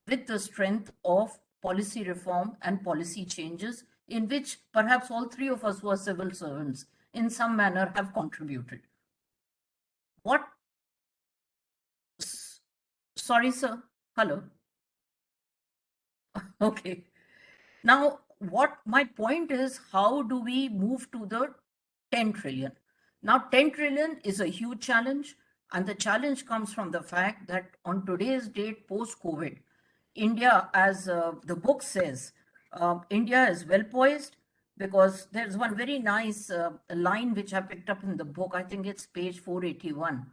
with the strength of policy reform and policy changes in which perhaps all three of us who are civil servants in some manner have contributed. Sorry, sir. Hello. Okay. Now, what my point is, how do we move to the 10 trillion? Now, 10 trillion is a huge challenge. And the challenge comes from the fact that on today's date, post-COVID, India, as the book says, India is well poised because there's one very nice line which I picked up in the book. I think it's page 481,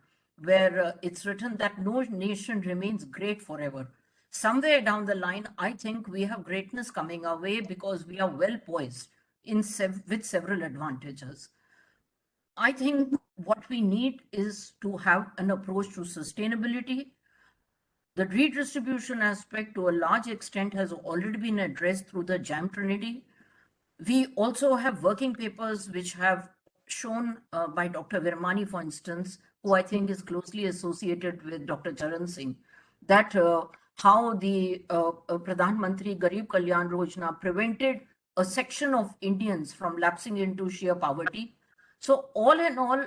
where it's written that no nation remains great forever. Somewhere down the line, I think we have greatness coming our way because we are well poised with several advantages. I think what we need is to have an approach to sustainability. The redistribution aspect to a large extent has already been addressed through the JAM Trinity. We also have working papers which have shown by Dr. Virmani, for instance, who I think is closely associated with Dr. Charan Singh, that how the Pradhan Mantri Garib Kalyan Yojana prevented a section of Indians from lapsing into sheer poverty. So all in all,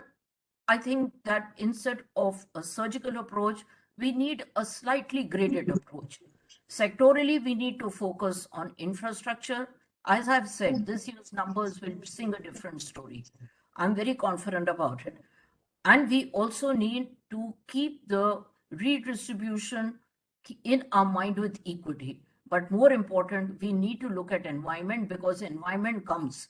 I think that instead of a surgical approach, we need a slightly graded approach. Sectorally, we need to focus on infrastructure. As I've said, this year's numbers will sing a different story. I'm very confident about it. And we also need to keep the redistribution in our mind with equity. But more important, we need to look at environment because environment comes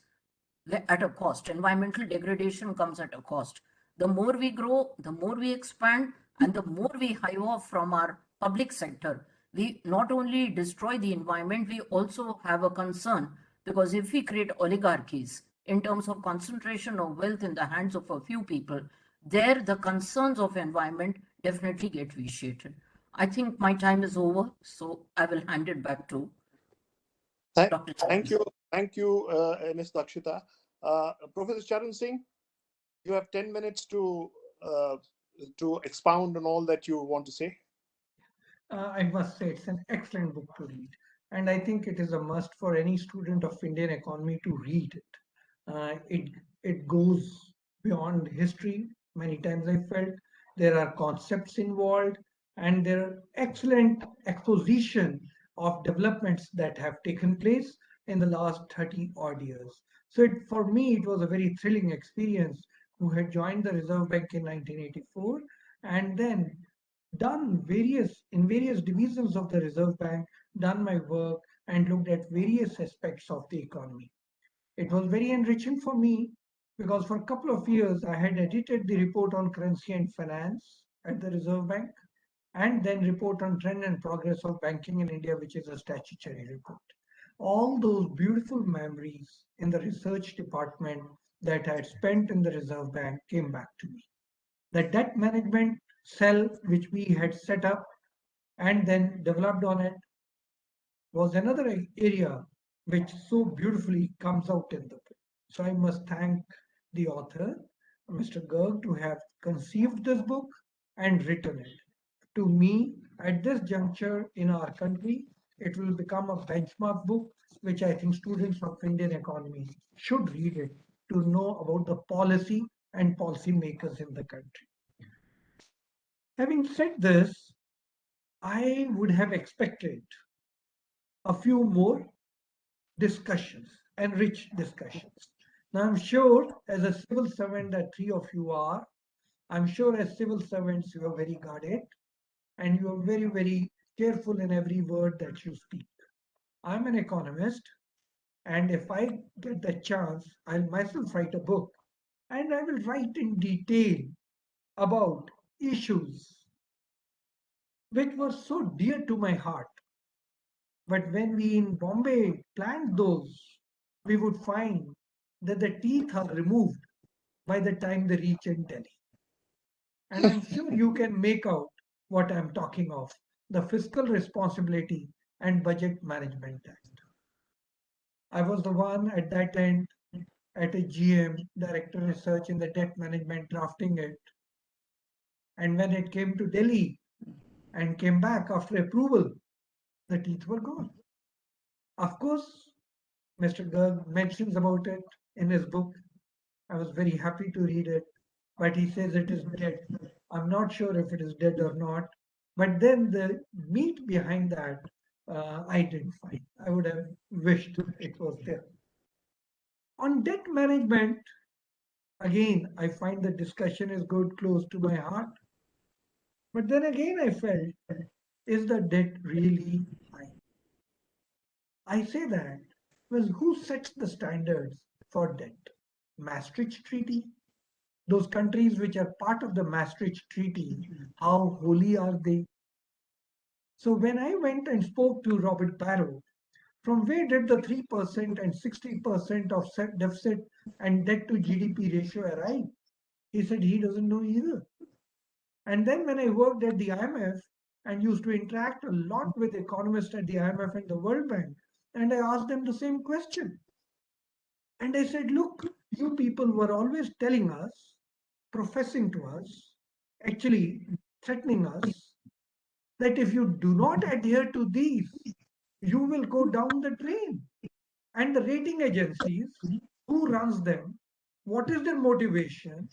at a cost. Environmental degradation comes at a cost. The more we grow, the more we expand, and the more we hive off from our public sector, we not only destroy the environment, we also have a concern because if we create oligarchies in terms of concentration of wealth in the hands of a few people, there the concerns of environment definitely get vitiated. I think my time is over, so I will hand it back to Dr. Thank you. Thank you, Ms. Dakshita. Professor Charan Singh, you have 10 minutes to expound on all that you want to say. I must say it's an excellent book to read. And I think it is a must for any student of Indian economy to read it. It goes beyond history. Many times I felt there are concepts involved and there are excellent exposition of developments that have taken place in the last 30 odd years. So for me, it was a very thrilling experience who had joined the Reserve Bank in 1984 and then done various divisions of the Reserve Bank, done my work and looked at various aspects of the economy. It was very enriching for me because for a couple of years I had edited the report on currency and finance at the Reserve Bank and then report on trend and progress of banking in India, which is a statutory report. All those beautiful memories in the research department that I had spent in the Reserve Bank came back to me. The debt management cell which we had set up and then developed on it was another area which so beautifully comes out in the book. So I must thank the author, Mr. Garg, to have conceived this book and written it. To me, at this juncture in our country, it will become a benchmark book, which I think students of Indian economy should read it to know about the policy and policy makers in the country. Having said this, I would have expected a few more discussions, enriched discussions. Now, I'm sure as a civil servant that three of you are, I'm sure as civil servants you are very guarded and you are very, very careful in every word that you speak. I'm an economist, and if I get the chance, I'll myself write a book and I will write in detail about issues which were so dear to my heart. But when we in Bombay planned those, we would find that the teeth are removed by the time they reach in Delhi. And I'm sure you can make out what I'm talking of, the Fiscal Responsibility and Budget Management Act. I was the one at that end at a GM, Director Research in the Debt Management, drafting it. And when it came to Delhi and came back after approval, the teeth were gone. Of course, Mr. Garg mentions about it in his book. I was very happy to read it, but he says it is dead. I'm not sure if it is dead or not. But then the meat behind that, I didn't find. I would have wished it was there. On debt management, again, I find the discussion is good, close to my heart. But then again, I felt, is the debt really high? I say that Well, who sets the standards for debt? Maastricht Treaty? Those countries which are part of the Maastricht Treaty, how holy are they? So when I went and spoke to Robert Barrow, from where did the 3% and 60% of deficit and debt to GDP ratio arrive? He said he doesn't know either. And then when I worked at the IMF and used to interact a lot with economists at the IMF and the World Bank, and I asked them the same question. And I said, look, you people were always telling us, professing to us, actually threatening us, that if you do not adhere to these, you will go down the drain. And the rating agencies, who runs them, what is their motivation,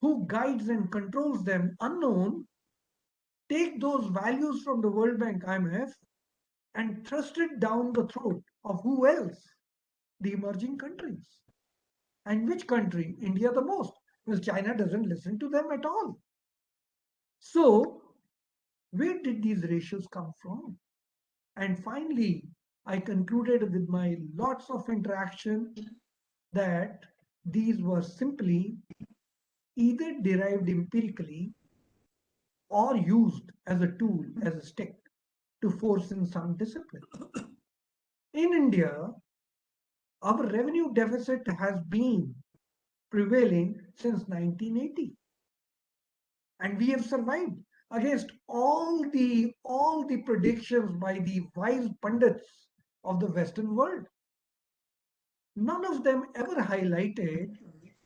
who guides and controls them, unknown, take those values from the World Bank IMF and thrust it down the throat of who else? The emerging countries. And which country? India the most. Well, China doesn't listen to them at all. So, where did these ratios come from? And finally, I concluded with my lots of interaction that these were simply either derived empirically or used as a tool, as a stick, to force in some discipline. In India, our revenue deficit has been prevailing since 1980. And we have survived against all the predictions by the wise pundits of the Western world. None of them ever highlighted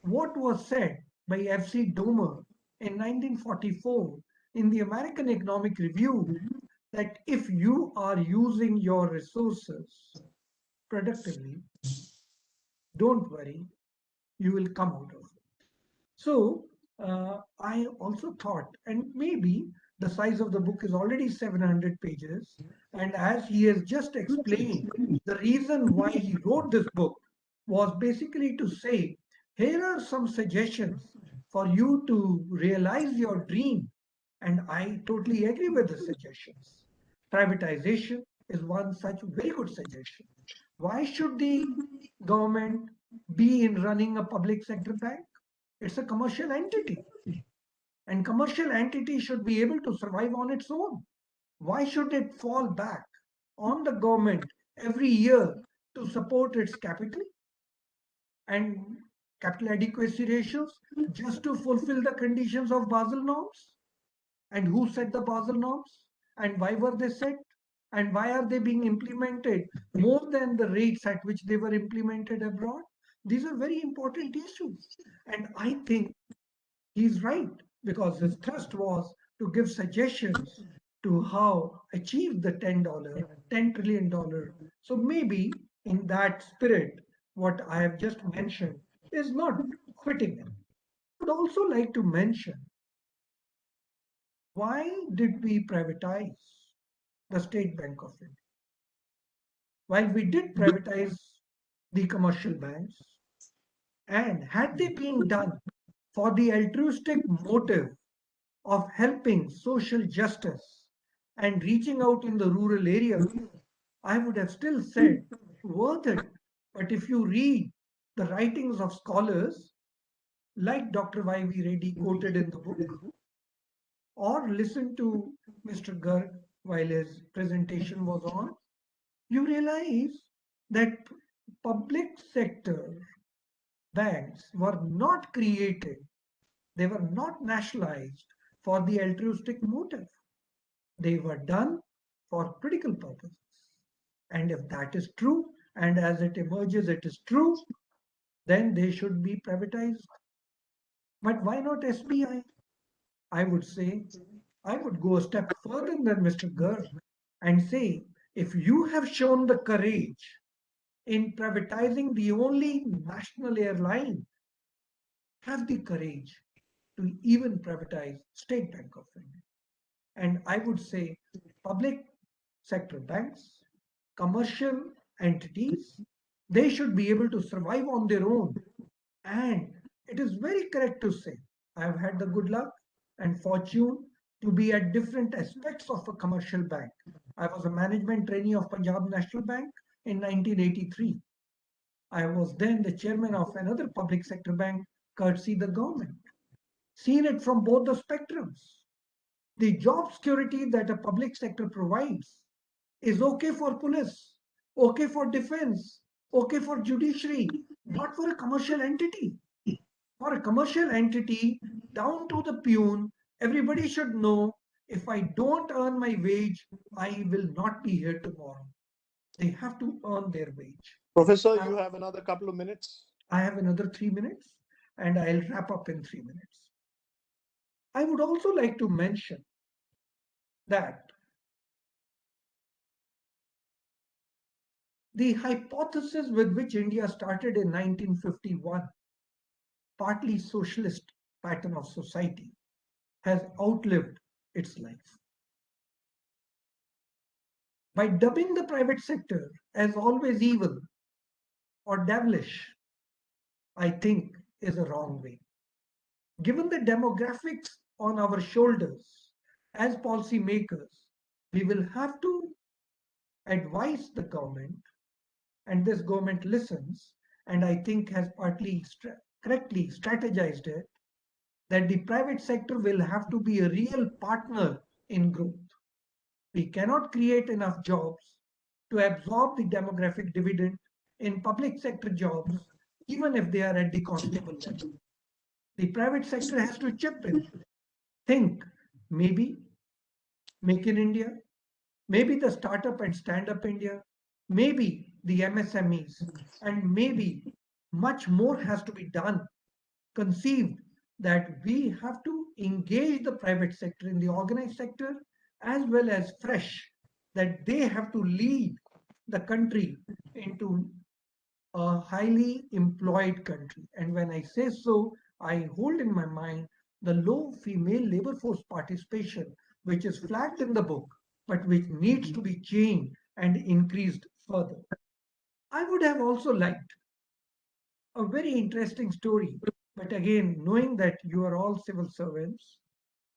what was said by F.C. Domer in 1944 in the American Economic Review, that if you are using your resources productively, don't worry, you will come out of it. So I also thought, and maybe the size of the book is already 700 pages, and as he has just explained, the reason why he wrote this book was basically to say, here are some suggestions for you to realize your dream. And I totally agree with the suggestions. Privatization is one such very good suggestion. Why should the government be in running a public sector bank? It's a commercial entity. And commercial entity should be able to survive on its own. Why should it fall back on the government every year to support its capital and capital adequacy ratios just to fulfill the conditions of Basel norms? And who set the Basel norms? And why were they set? And why are they being implemented more than the rates at which they were implemented abroad? These are very important issues. And I think he's right, because his thrust was to give suggestions to how achieve the $10 trillion. So maybe in that spirit, what I have just mentioned is not fitting in. I would also like to mention, why did we privatize the State Bank of India? While we did privatize the commercial banks, and had they been done for the altruistic motive of helping social justice and reaching out in the rural areas, I would have still said worth it. But if you read the writings of scholars like Dr. Y.V. Reddy quoted in the book, or listen to Mr. Garg while his presentation was on, you realize that public sector banks were not created, they were not nationalized for the altruistic motive. They were done for critical purposes. And if that is true, and as it emerges, it is true, then they should be privatized. But why not SBI? I would say, I would go a step further than Mr. Garg and say, if you have shown the courage in privatizing the only national airline, have the courage to even privatize State Bank of India. And I would say public sector banks, commercial entities, they should be able to survive on their own. And it is very correct to say, I have had the good luck and fortune to be at different aspects of a commercial bank. I was a management trainee of Punjab National Bank in 1983. I was then the chairman of another public sector bank, courtesy the government. Seen it from both the spectrums. The job security that a public sector provides is okay for police, okay for defense, okay for judiciary, not for a commercial entity. For a commercial entity, down to the peon, everybody should know if I don't earn my wage, I will not be here tomorrow. They have to earn their wage. Professor, you have another couple of minutes. I have another 3 minutes and I'll wrap up in 3 minutes. I would also like to mention that the hypothesis with which India started in 1951, partly socialist pattern of society, has outlived its life. By dubbing the private sector as always evil or devilish, I think is a wrong way. Given the demographics on our shoulders as policymakers, we will have to advise the government, and this government listens, and I think has partly correctly strategized it, that the private sector will have to be a real partner in growth. We cannot create enough jobs to absorb the demographic dividend in public sector jobs, even if they are at the constable level. The private sector has to chip in. Think, maybe Make in India, maybe the Startup and Stand Up India, maybe the MSMEs, and maybe much more has to be done, conceived that we have to engage the private sector in the organized sector as well as fresh, that they have to lead the country into a highly employed country. And when I say so, I hold in my mind the low female labor force participation, which is flagged in the book, but which needs to be changed and increased further. I would have also liked a very interesting story, but again, knowing that you are all civil servants,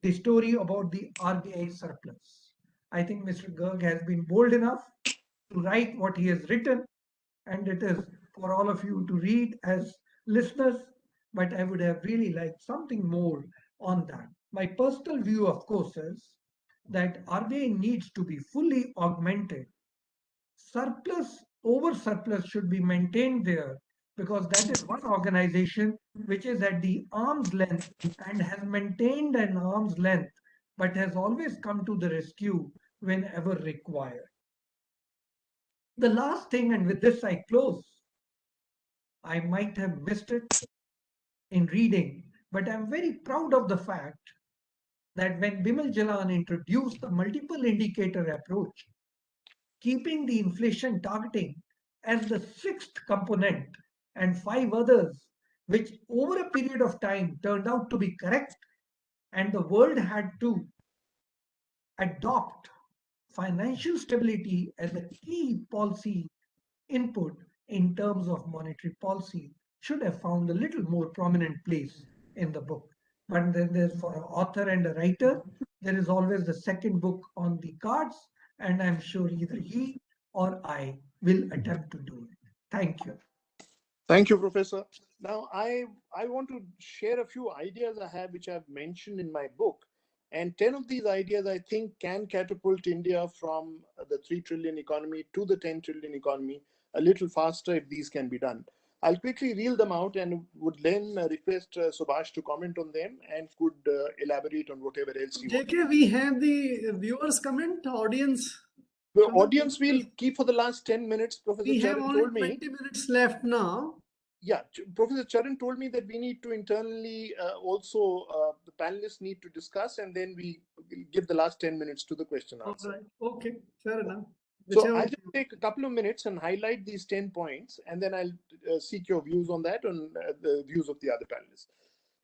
the story about the RBI surplus. I think Mr. Garg has been bold enough to write what he has written, and it is for all of you to read as listeners, but I would have really liked something more on that. My personal view, of course, is that RBI needs to be fully augmented. Over surplus should be maintained there because that is one organization which is at the arm's length and has maintained an arm's length, but has always come to the rescue whenever required. The last thing, and with this I close, I might have missed it in reading, but I'm very proud of the fact that when Bimal Jalan introduced the multiple indicator approach, keeping the inflation targeting as the sixth component and five others, which over a period of time turned out to be correct, and the world had to adopt financial stability as a key policy input in terms of monetary policy, should have found a little more prominent place in the book. But then there's for an author and a writer, there is always the second book on the cards, and I'm sure either he or I will attempt to do it. Thank you. Thank you, Professor. Now, I want to share a few ideas I have, which I've mentioned in my book. And 10 of these ideas, I think, can catapult India from the 3 trillion economy to the 10 trillion economy a little faster if these can be done. I'll quickly reel them out and would then request Subhash to comment on them and could elaborate on whatever else you want. JK, we have the viewers comment, audience. The audience will keep for the last 10 minutes. Professor Charan told me. We have only 20 minutes left now. Yeah, Professor Charan told me that we need to internally also, the panelists need to discuss, and then we give the last 10 minutes to the question answer. All right. Okay, fair enough. So I'll just take a couple of minutes and highlight these 10 points, and then I'll seek your views on that and the views of the other panelists.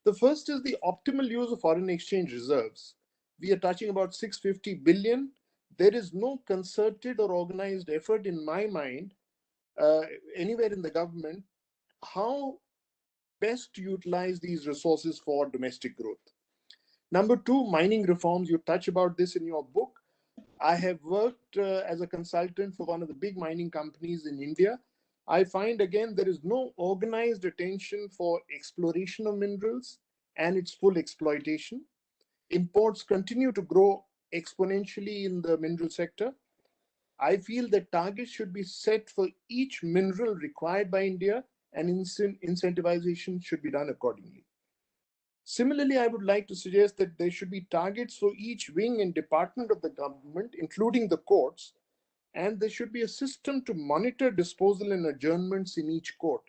The first is the optimal use of foreign exchange reserves. We are touching about 650 billion. There is no concerted or organized effort in my mind anywhere in the government how best to utilize these resources for domestic growth. Number two, mining reforms. You touch about this in your book. I have worked as a consultant for one of the big mining companies in India. I find again there is no organized attention for exploration of minerals and its full exploitation. Imports continue to grow exponentially in the mineral sector. I feel that targets should be set for each mineral required by India, and incentivization should be done accordingly. Similarly, I would like to suggest that there should be targets for each wing and department of the government, including the courts, and there should be a system to monitor disposal and adjournments in each court.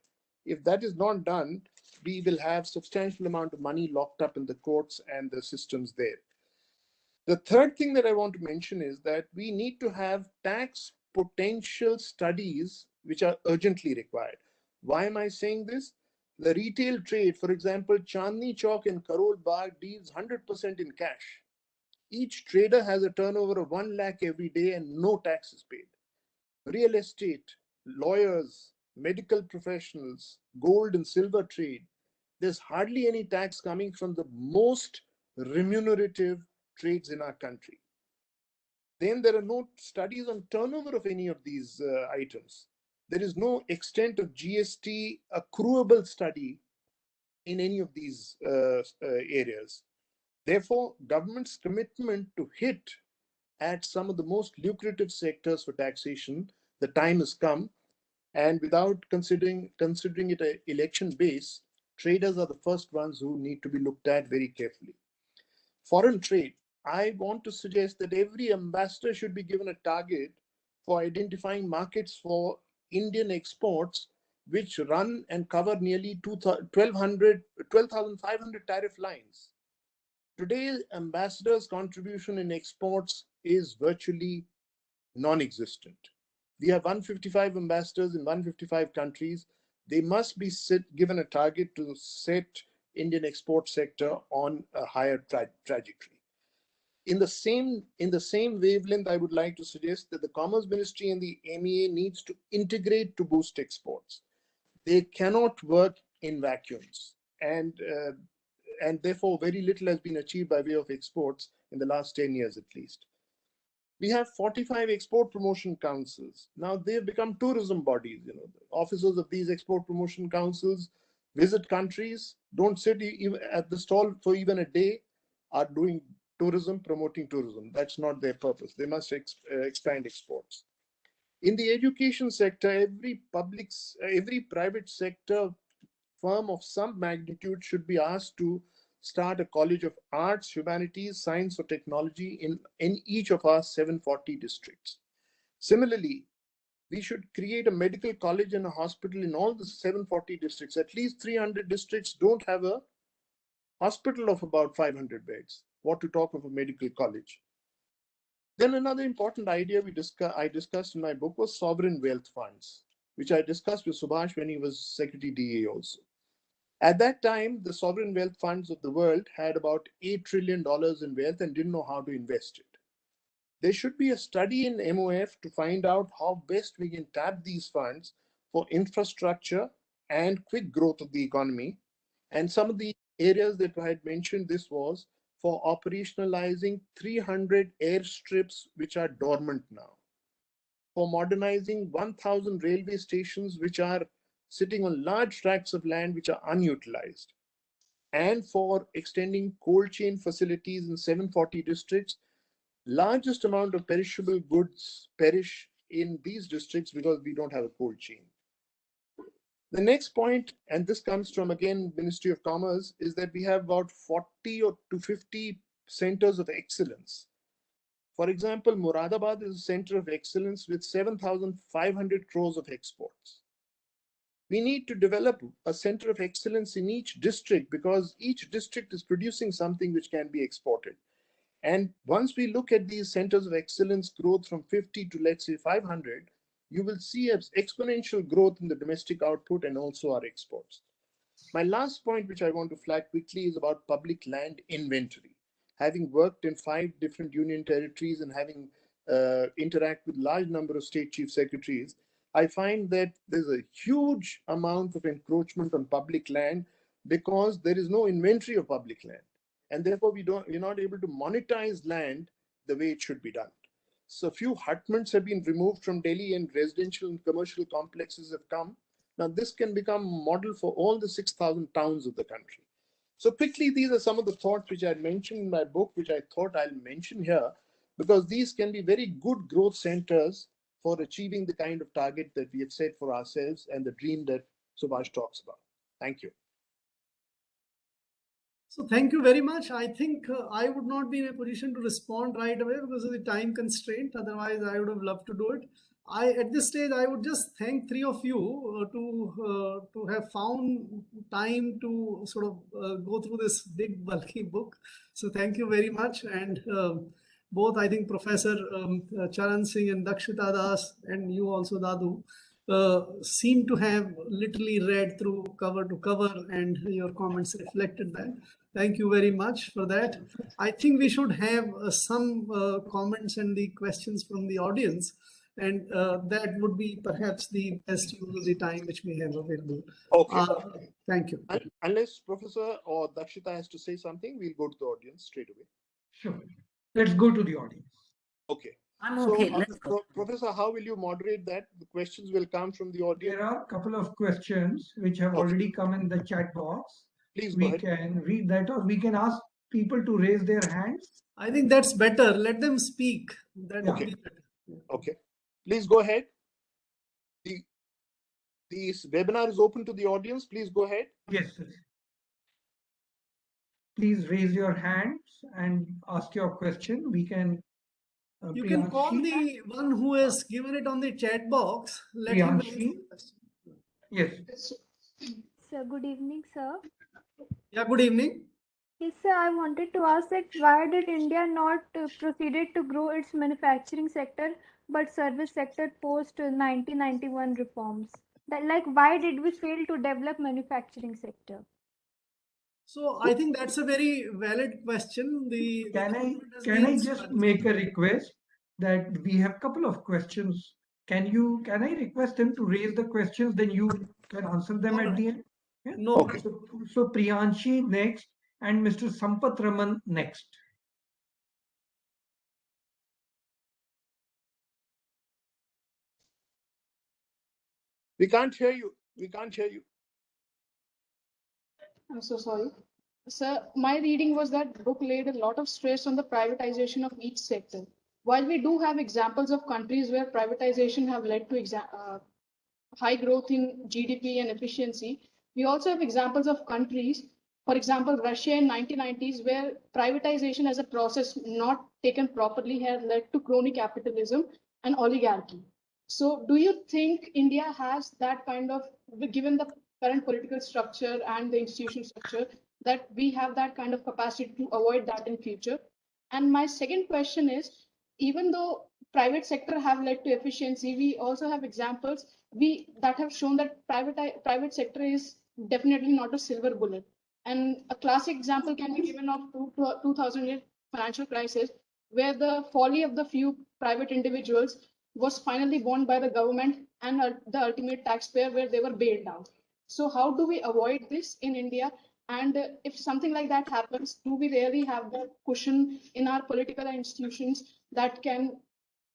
If that is not done, we will have substantial amount of money locked up in the courts and the systems there. The third thing that I want to mention is that we need to have tax potential studies which are urgently required. Why am I saying this? The retail trade, for example, Chandni Chowk and Karol Bagh deals 100% in cash. Each trader has a turnover of 1 lakh every day and no tax is paid. Real estate, lawyers, medical professionals, gold and silver trade, there's hardly any tax coming from the most remunerative trades in our country. Then there are no studies on turnover of any of these items. There is no extent of GST accruable study in any of these areas. Therefore, government's commitment to hit at some of the most lucrative sectors for taxation, the time has come, and without considering it an election base, traders are the first ones who need to be looked at very carefully. Foreign trade, I want to suggest that every ambassador should be given a target for identifying markets for Indian exports, which run and cover nearly 12,500 tariff lines. Today, ambassadors' contribution in exports is virtually non-existent. We have 155 ambassadors in 155 countries. They must be given a target to set Indian export sector on a higher trajectory. In the same wavelength, I would like to suggest that the Commerce Ministry and the MEA needs to integrate to boost exports. They cannot work in vacuums, and therefore very little has been achieved by way of exports in the last 10 years at least. We have 45 export promotion councils. Now they've become tourism bodies. The officers of these export promotion councils visit countries, don't sit even at the stall for even a day, are doing tourism, promoting tourism. That's not their purpose. They must expand exports. In the education sector, every private sector firm of some magnitude should be asked to start a college of arts, humanities, science or technology in each of our 740 districts. Similarly, we should create a medical college and a hospital in all the 740 districts. At least 300 districts don't have a hospital of about 500 beds. What to talk of a medical college? Then another important idea I discussed in my book was sovereign wealth funds, which I discussed with Subhash when he was Secretary DA also. At that time, the sovereign wealth funds of the world had about $8 trillion in wealth and didn't know how to invest it. There should be a study in MOF to find out how best we can tap these funds for infrastructure and quick growth of the economy. And some of the areas that I had mentioned, this was for operationalizing 300 airstrips which are dormant now, for modernizing 1,000 railway stations which are sitting on large tracts of land which are unutilized, and for extending cold chain facilities in 740 districts. Largest amount of perishable goods perish in these districts because we don't have a cold chain. The next point, and this comes from again Ministry of Commerce, is that we have about 40 or to 50 centers of excellence. For example, Moradabad is a center of excellence with 7,500 crores of exports. We need to develop a center of excellence in each district because each district is producing something which can be exported. And once we look at these centers of excellence growth from 50 to let's say 500, you will see an exponential growth in the domestic output and also our exports. My last point, which I want to flag quickly, is about public land inventory. Having worked in 5 different union territories and having interact with large number of state chief secretaries, I find that there's a huge amount of encroachment on public land because there is no inventory of public land. And therefore, we're not able to monetize land the way it should be done. So a few hutments have been removed from Delhi and residential and commercial complexes have come. Now this can become a model for all the 6,000 towns of the country. So quickly, these are some of the thoughts which I mentioned in my book, which I thought I'll mention here, because these can be very good growth centers for achieving the kind of target that we have set for ourselves and the dream that Subhash talks about. Thank you. So thank you very much. I think I would not be in a position to respond right away because of the time constraint. Otherwise, I would have loved to do it. At this stage, I would just thank three of you to have found time to sort of go through this big bulky book. So thank you very much. And both, I think, Professor Charan Singh and Dakshita Das, and you also, Dadoo, seem to have literally read through cover to cover, and your comments reflected that. Thank you very much for that. I think we should have some comments and the questions from the audience, and that would be perhaps the best use of the time which we have available. Okay. Thank you. Unless Professor or Dakshita has to say something, we'll go to the audience straight away. Sure. Let's go to the audience. Okay. I'm okay. So, Let's go. Professor, how will you moderate that? The questions will come from the audience. There are a couple of questions which have already come in the chat box. Please go We ahead. can read that, or we can ask people to raise their hands. I think that's better. Let them speak. That would Okay. be better. Okay. Please go ahead. This webinar is open to the audience. Please go ahead. Yes, sir. Please raise your hands and ask your question. We can. You can call the one who has given it on the chat box. Let him raise the question. Yes. Sir, good evening, sir. Yeah, good evening. Yes, sir, I wanted to ask that why did India not proceeded to grow its manufacturing sector but service sector post 1991 reforms? That, like, why did we fail to develop manufacturing sector? So I think that's a very valid question. Can I just make a request that we have a couple of questions? Can I request them to raise the questions, then you can answer them at the end? Yeah? No. Okay. So Priyanshi next and Mr. Sampath Raman next. We can't hear you. We can't hear you. I'm so sorry. Sir, my reading was that the book laid a lot of stress on the privatization of each sector. While we do have examples of countries where privatization have led to high growth in GDP and efficiency, we also have examples of countries, for example, Russia in 1990s, where privatization as a process not taken properly has led to crony capitalism and oligarchy. So do you think India has that kind of, given the current political structure and the institutional structure, that we have that kind of capacity to avoid that in future? And my second question is, even though private sector have led to efficiency, we also have examples that have shown that private sector is definitely not a silver bullet. And a classic example can be given of 2008 financial crisis, where the folly of the few private individuals was finally borne by the government and the ultimate taxpayer, where they were bailed out. So how do we avoid this in India? And if something like that happens, do we really have the cushion in our political institutions that can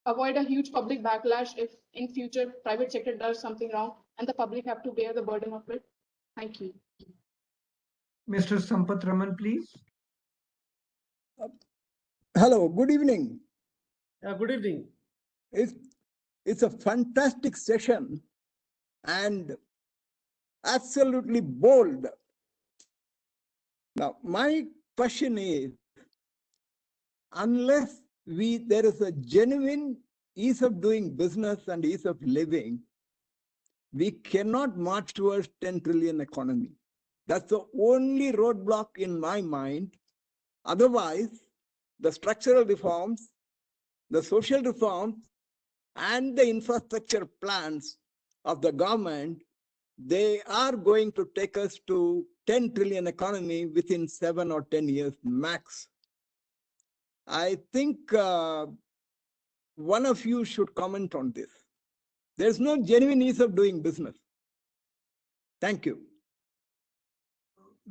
avoid a huge public backlash if in future private sector does something wrong and the public have to bear the burden of it? Thank you. Mr. Sampath Raman, please. Hello, good evening. Good evening. It's a fantastic session and absolutely bold. Now, my question is, unless there is a genuine ease of doing business and ease of living, we cannot march towards 10 trillion economy. That's the only roadblock in my mind. Otherwise, the structural reforms, the social reforms, and the infrastructure plans of the government, they are going to take us to 10 trillion economy within 7 or 10 years max. I think one of you should comment on this. There's no genuine ease of doing business. Thank you.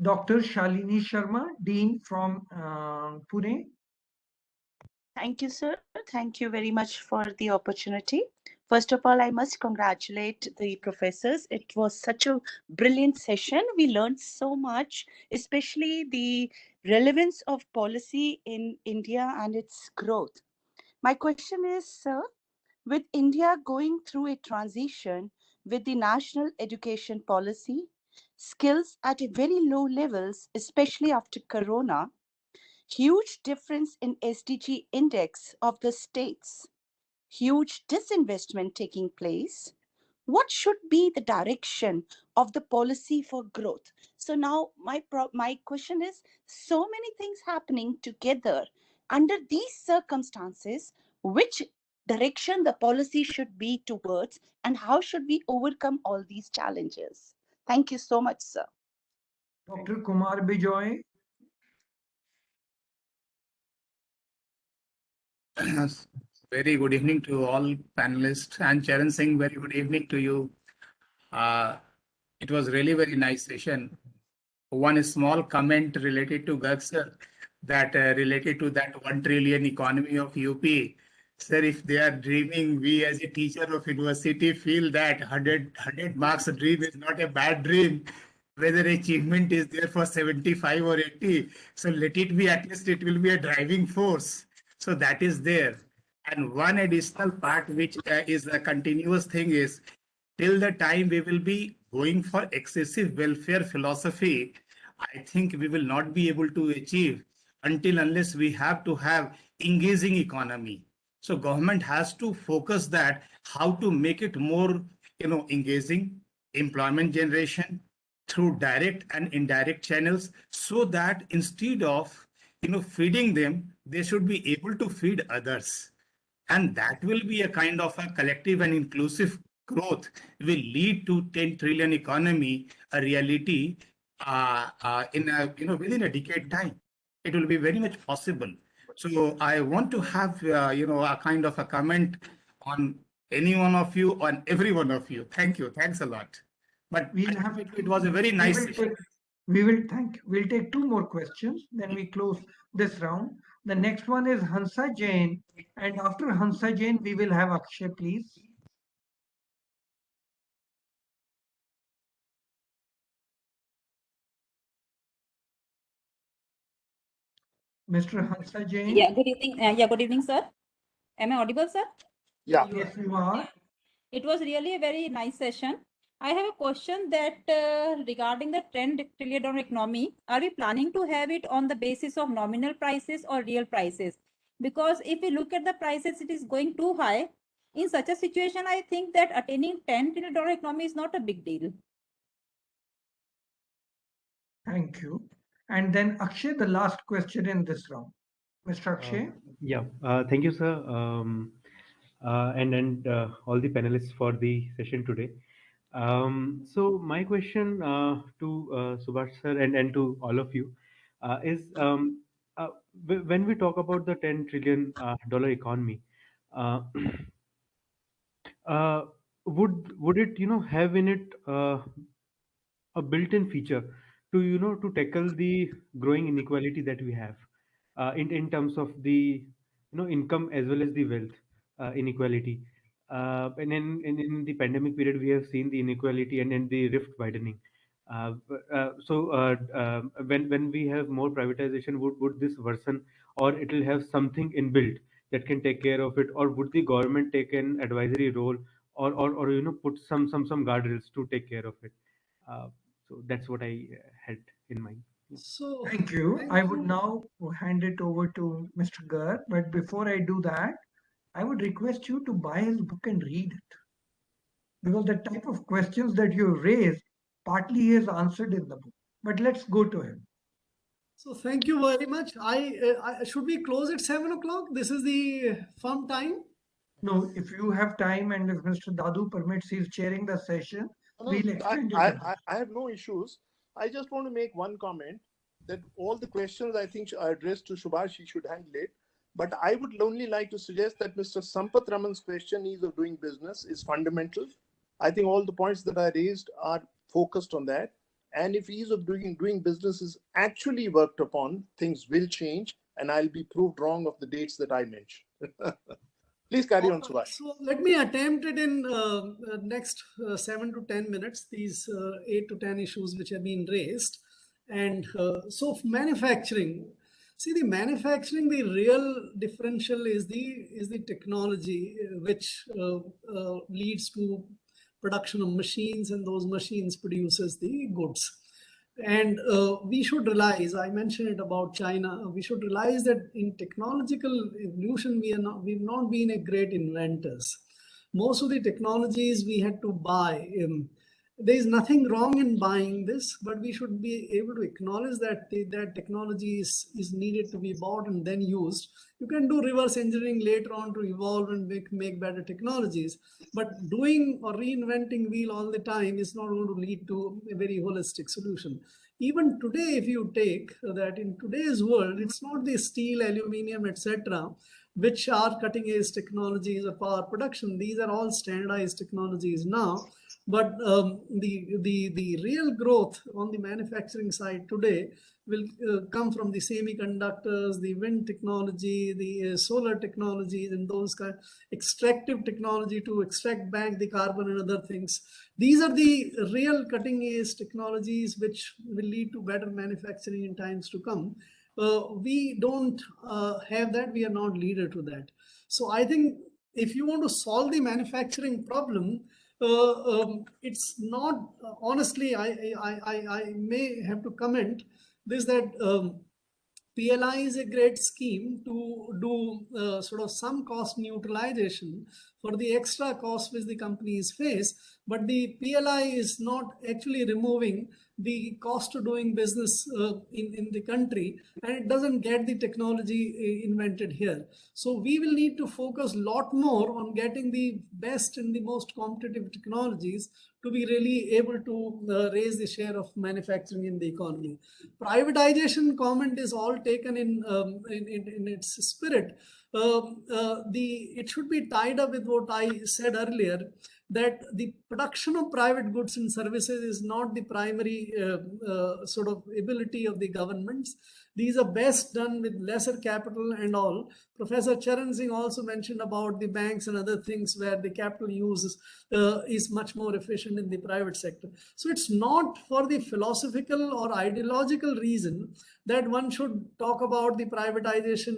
Dr. Shalini Sharma, Dean from Pune. Thank you, sir. Thank you very much for the opportunity. First of all, I must congratulate the professors. It was such a brilliant session. We learned so much, especially the relevance of policy in India and its growth. My question is, sir, with India going through a transition with the national education policy, skills at a very low levels, especially after Corona, huge difference in SDG index of the states, huge disinvestment taking place. What should be the direction of the policy for growth? So now my question is, so many things happening together. Under these circumstances, which direction the policy should be towards, and how should we overcome all these challenges? Thank you so much, sir. Dr. Kumar Bijoy. Very good evening to all panelists, and Charan Singh, very good evening to you. It was really very nice session. One small comment related to Garg sir, that related to that 1 trillion economy of UP. Sir, if they are dreaming, we as a teacher of university feel that 100 marks dream is not a bad dream. Whether achievement is there for 75 or 80, so let it be, at least it will be a driving force. So that is there. And one additional part which is a continuous thing is, till the time we will be going for excessive welfare philosophy, I think we will not be able to achieve until unless we have to have engaging economy. So government has to focus that how to make it more, engaging, employment generation through direct and indirect channels, so that instead of, feeding them, they should be able to feed others. And that will be a kind of a collective and inclusive growth will lead to 10 trillion economy, a reality in a, within a decade time. It will be very much possible. So I want to have, a kind of a comment on any one of you, on every one of you. Thank you. Thanks a lot. But it was a very nice session. We'll take 2 more questions, then we close this round. The next one is Hansa Jain, and after Hansa Jain, we will have Akshay, please. Mr. Hansa Jain. Yeah, good evening. Good evening, sir. Am I audible, sir? Yeah. Yes, you are. It was really a very nice session. I have a question that regarding the $10 trillion economy, are we planning to have it on the basis of nominal prices or real prices? Because if we look at the prices, it is going too high. In such a situation, I think that attaining $10 trillion economy is not a big deal. Thank you. And then Akshay, the last question in this round. Mr. Akshay. Thank you, sir, and all the panelists for the session today. So my question to Subhash sir and to all of you is, when we talk about the $10 trillion economy, would it have in it a built-in feature to tackle the growing inequality that we have in terms of the income as well as the wealth inequality, and in the pandemic period we have seen the inequality and the rift widening. When we have more privatization, would this worsen, or it will have something inbuilt that can take care of it, or would the government take an advisory role, or put some guardrails to take care of it? So that's what I had in mind. Yeah. So Thank you. I would now hand it over to Mr. Garg, but before I do that, I would request you to buy his book and read it. Because the type of questions that you raised, partly he has answered in the book. But let's go to him. So thank you very much. Should we close at 7 o'clock? This is the firm time. No, if you have time and if Mr. Dadoo permits, he's chairing the session. We'll extend it. I have no issues. I just want to make one comment that all the questions I think are addressed to Subhash, he should handle it. But I would only like to suggest that Mr. Sampath Raman's question, ease of doing business, is fundamental. I think all the points that I raised are focused on that. And if ease of doing business is actually worked upon, things will change. and I'll be proved wrong of the dates that I mentioned. Please carry on, Subhash. So let me attempt it in next 7 to 10 minutes, these 8 to 10 issues which have been raised. And so manufacturing, see the manufacturing, the real differential is the technology which leads to production of machines, and those machines produces the goods. And we should realize, I mentioned it about China, we should realize that in technological evolution, we've not been a great inventors. Most of the technologies we had to buy. There is nothing wrong in buying this, but we should be able to acknowledge that that technology is needed to be bought and then used. You can do reverse engineering later on to evolve and make better technologies, but doing or reinventing wheel all the time is not going to lead to a very holistic solution. Even today, if you take that in today's world, it's not the steel, aluminum, etc., which are cutting edge technologies of power production. These are all standardized technologies now. But the real growth on the manufacturing side today will come from the semiconductors, the wind technology, the solar technologies, and those kind of extractive technology to extract back the carbon and other things. These are the real cutting edge technologies which will lead to better manufacturing in times to come. We don't have that. We are not leader to that. So I think if you want to solve the manufacturing problem, it's not honestly. I may have to comment this that PLI is a great scheme to do sort of some cost neutralization for the extra costs which the companies face, but the PLI is not actually removing the cost of doing business in the country, and it doesn't get the technology invented here. So we will need to focus a lot more on getting the best and the most competitive technologies to be really able to raise the share of manufacturing in the economy. Privatization comment is all taken in its spirit. It should be tied up with what I said earlier, that the production of private goods and services is not the primary sort of ability of the governments. These are best done with lesser capital and all. Professor Charan Singh also mentioned about the banks and other things where the capital use is much more efficient in the private sector. So it's not for the philosophical or ideological reason that one should talk about the privatization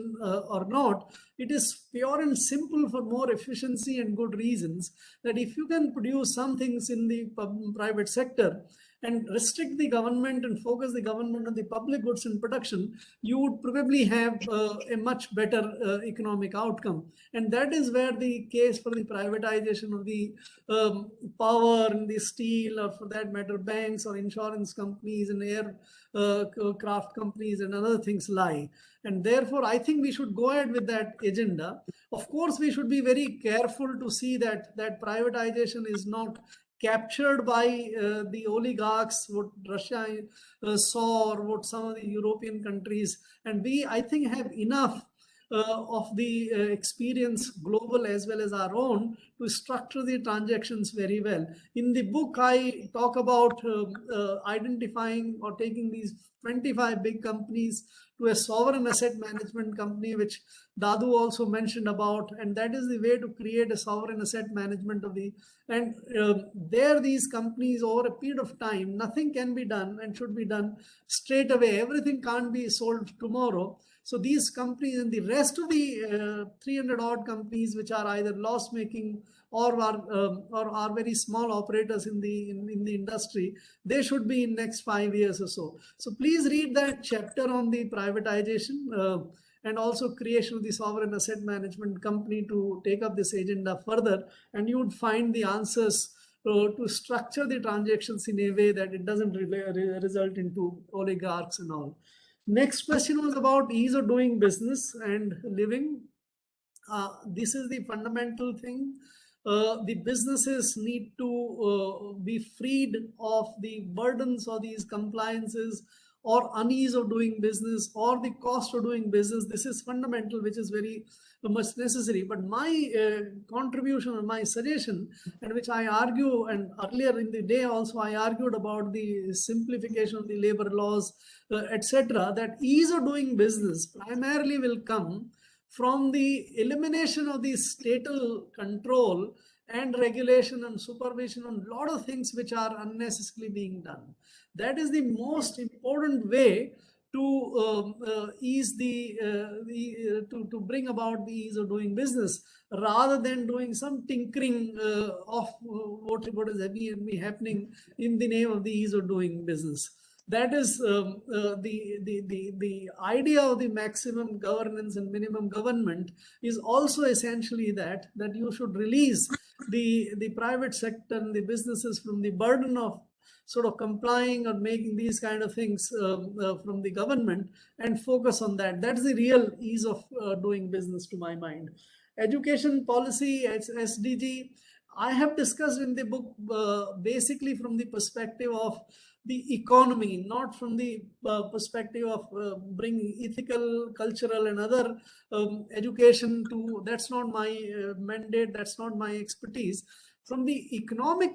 or not. It is pure and simple for more efficiency and good reasons, that if you can produce some things in the private sector and restrict the government and focus the government on the public goods and production, you would probably have a much better economic outcome. And that is where the case for the privatization of the power and the steel, or for that matter, banks or insurance companies and aircraft companies and other things lie. And therefore, I think we should go ahead with that agenda. Of course, we should be very careful to see that privatization is not captured by the oligarchs, what Russia saw, or what some of the European countries. And we, I think, have enough of the experience, global as well as our own, to structure the transactions very well. In the book, I talk about identifying or taking these 25 big companies to a sovereign asset management company, which Dadoo also mentioned about, and that is the way to create a sovereign asset management of the, and there these companies over a period of time, nothing can be done and should be done straight away. Everything can't be sold tomorrow. So these companies and the rest of the 300 odd companies which are either loss making or are very small operators in the industry, they should be in next 5 years or so. So please read that chapter on the privatization and also creation of the sovereign asset management company to take up this agenda further, and you would find the answers to structure the transactions in a way that it doesn't result into oligarchs and all. Next question was about ease of doing business and living. This is the fundamental thing. The businesses need to be freed of the burdens or these compliances or unease of doing business or the cost of doing business. This is fundamental, which is very much necessary. But my contribution or my suggestion, and which I argue, and earlier in the day also I argued about the simplification of the labor laws, etc., that ease of doing business primarily will come from the elimination of the statal control and regulation and supervision on a lot of things which are unnecessarily being done. That is the most important way to ease to bring about the ease of doing business, rather than doing some tinkering of what is happening in the name of the ease of doing business. That is the idea of the maximum governance and minimum government is also essentially that you should release the private sector and the businesses from the burden of sort of complying or making these kind of things from the government, and focus on that. That's the real ease of doing business to my mind. Education policy, SDG, I have discussed in the book basically from the perspective of the economy, not from the perspective of bringing ethical, cultural and other education to, that's not my mandate, that's not my expertise. From the economic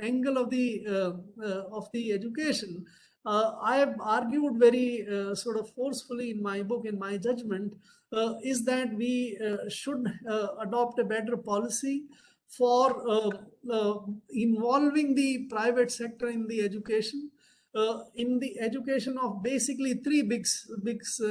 angle of the education, I have argued very sort of forcefully in my book, in my judgment, is that we should adopt a better policy for involving the private sector in the education of basically three big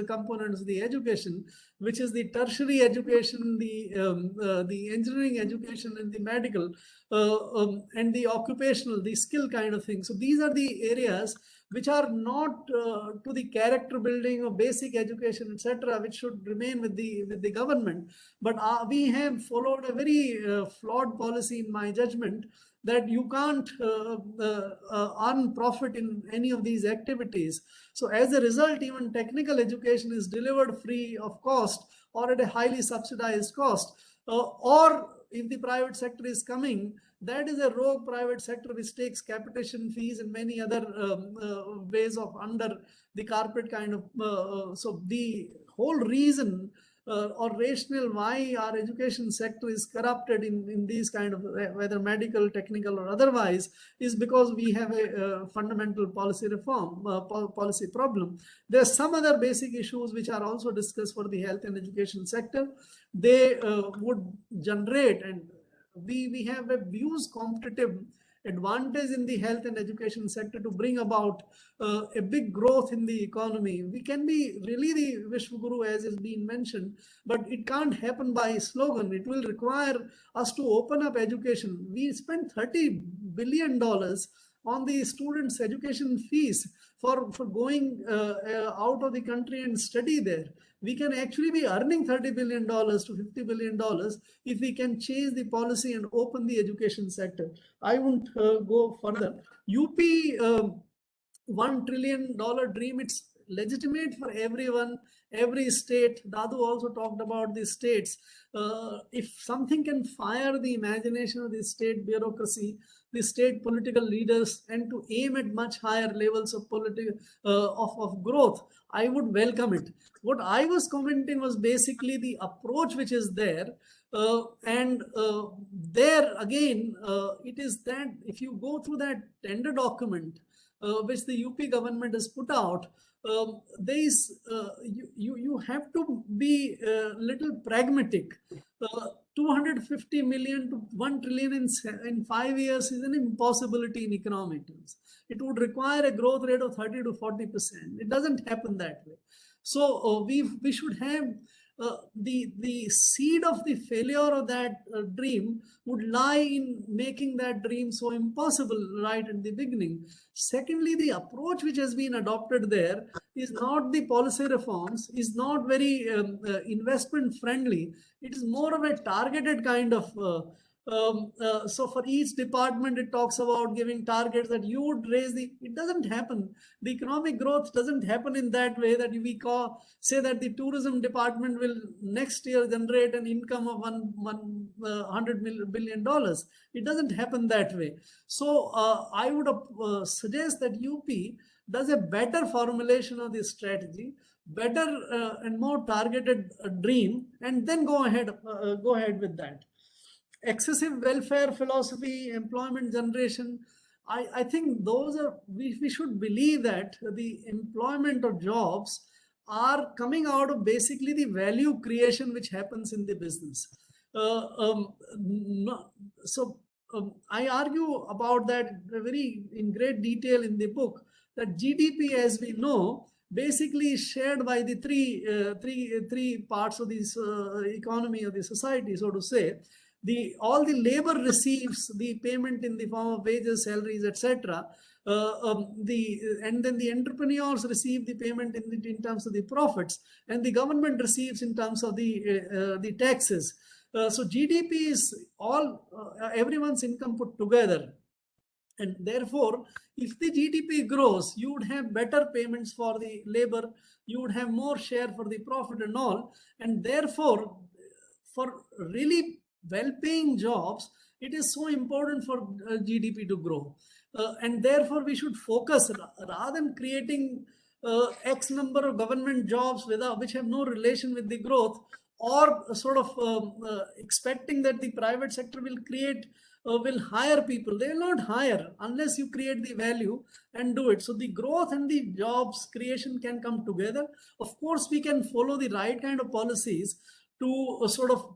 components of the education, which is the tertiary education, the engineering education, and the medical, and the occupational, the skill kind of thing. So these are the areas which are not to the character building or basic education, etc., which should remain with the government. But we have followed a very flawed policy, in my judgment, that you can't earn profit in any of these activities. So as a result, even technical education is delivered free of cost or at a highly subsidized cost. Or if the private sector is coming, that is a rogue private sector which takes capitation fees and many other ways of under the carpet kind of. So the whole reason or rationale why our education sector is corrupted in these kind of, whether medical, technical or otherwise, is because we have a fundamental policy reform, policy problem. There are some other basic issues which are also discussed for the health and education sector. They would generate, and we have a huge competitive advantage in the health and education sector to bring about a big growth in the economy. We can be really the Vishwaguru, as is being mentioned, but it can't happen by slogan. It will require us to open up education. We spent $30 billion on the students' education fees for going out of the country and study there. We can actually be earning $30 billion to $50 billion if we can change the policy and open the education sector. I won't go further. UP $1 trillion dream, it's legitimate for everyone, every state. Dadoo also talked about the states. If something can fire the imagination of the state bureaucracy, the state political leaders, and to aim at much higher levels of of growth, I would welcome it. What I was commenting was basically the approach which is there. There again, it is that if you go through that tender document, which the UP government has put out, you have to be a little pragmatic. 250 million to 1 trillion in 5 years is an impossibility in economic terms. It would require a growth rate of 30 to 40%. It doesn't happen that way. So we should have the seed of the failure of that dream would lie in making that dream so impossible right at the beginning. Secondly, the approach which has been adopted there is not the policy reforms, is not very investment friendly. It is more of a targeted kind of so for each department, it talks about giving targets that you would raise it doesn't happen. The economic growth doesn't happen in that way that we say that the tourism department will next year generate an income of $100 billion. It doesn't happen that way. So I would suggest that UP does a better formulation of the strategy, better and more targeted dream, and then go ahead with that. Excessive welfare philosophy, employment generation, I think those are, we should believe that the employment or jobs are coming out of basically the value creation which happens in the business. So I argue about that very in great detail in the book, that GDP, as we know, basically is shared by the three parts of this economy of the society, so to say. All the labor receives the payment in the form of wages, salaries, etc. And then the entrepreneurs receive the payment in terms of the profits, and the government receives in terms of the taxes. So GDP is all everyone's income put together. And therefore, if the GDP grows, you would have better payments for the labor, you would have more share for the profit and all. And therefore, for really well-paying jobs, it is so important for GDP to grow. And therefore, we should focus, rather than creating X number of government jobs which have no relation with the growth, or sort of expecting that the private sector will hire people. They will not hire unless you create the value and do it. So the growth and the jobs creation can come together. Of course, we can follow the right kind of policies to sort of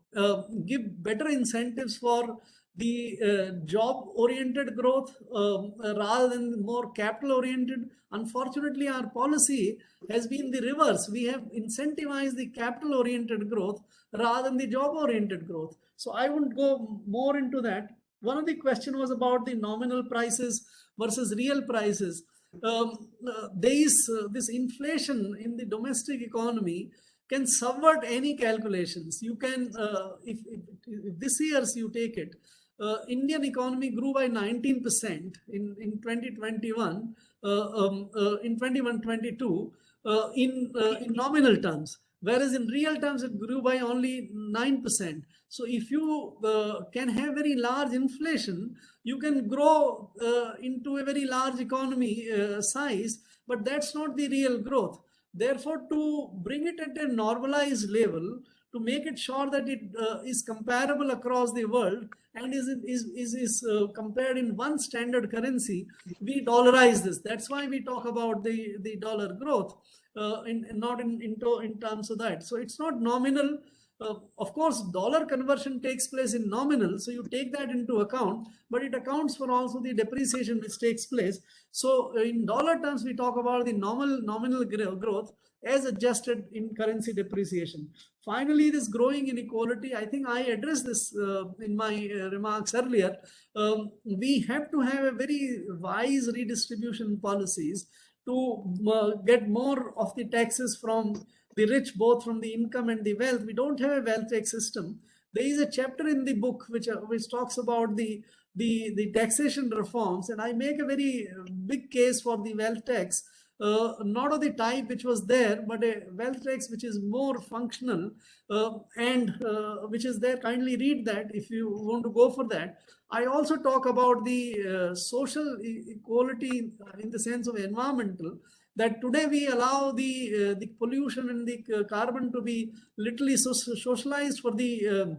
give better incentives for the job-oriented growth rather than more capital-oriented. Unfortunately, our policy has been the reverse. We have incentivized the capital-oriented growth rather than the job-oriented growth. So I wouldn't go more into that. One of the question was about the nominal prices versus real prices. There is this inflation in the domestic economy can subvert any calculations. You can, if this year's you take it, Indian economy grew by 19% in 2021, in 21-22 in nominal terms, whereas in real terms it grew by only 9%. So if you can have very large inflation, you can grow into a very large economy size, but that's not the real growth. Therefore, to bring it at a normalized level, to make it sure that it is comparable across the world and is compared in one standard currency, we dollarize this. That's why we talk about the dollar growth, not in terms of that. So it's not nominal. Of course, dollar conversion takes place in nominal, so you take that into account, but it accounts for also the depreciation which takes place. So in dollar terms, we talk about the nominal growth as adjusted in currency depreciation. Finally, this growing inequality, I think I addressed this in my remarks earlier. We have to have a very wise redistribution policies to get more of the taxes from the rich, both from the income and the wealth. We don't have a wealth tax system. There is a chapter in the book which talks about the taxation reforms, and I make a very big case for the wealth tax, not of the type which was there, but a wealth tax which is more functional and which is there. Kindly read that if you want to go for that. I also talk about the social equality in the sense of environmental, that today we allow the pollution and the carbon to be literally socialized for the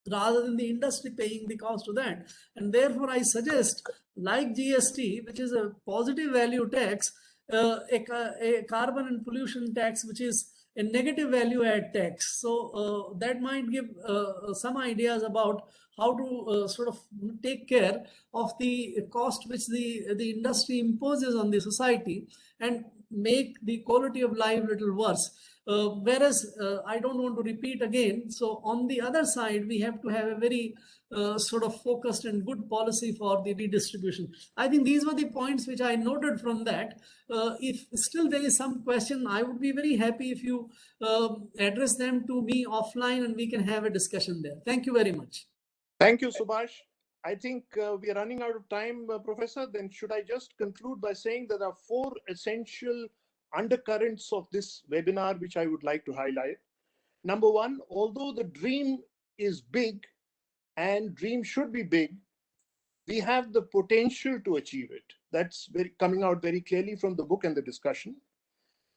rather than the industry paying the cost of that. And therefore, I suggest, like GST, which is a positive value tax, a carbon and pollution tax, which is a negative value add tax. So that might give some ideas about how to sort of take care of the cost which the industry imposes on the society and make the quality of life a little worse. Whereas I don't want to repeat again. So on the other side, we have to have a very sort of focused and good policy for the redistribution. I think these were the points which I noted from that. If still there is some question, I would be very happy if you address them to me offline and we can have a discussion there. Thank you very much. Thank you, Subhash. I think we are running out of time, Professor. Then should I just conclude by saying there are 4 essential undercurrents of this webinar which I would like to highlight. Number 1, although the dream is big and dream should be big, we have the potential to achieve it. That's coming out very clearly from the book and the discussion.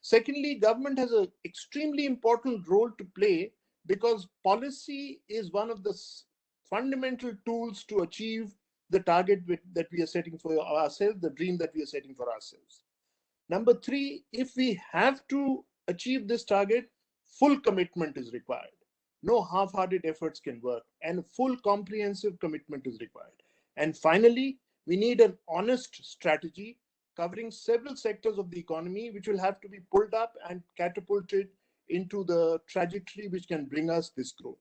Secondly, government has an extremely important role to play because policy is one of the fundamental tools to achieve the target that we are setting for ourselves, the dream that we are setting for ourselves. Number three, if we have to achieve this target, full commitment is required. No half-hearted efforts can work, and full comprehensive commitment is required. And finally, we need an honest strategy covering several sectors of the economy, which will have to be pulled up and catapulted into the trajectory which can bring us this growth.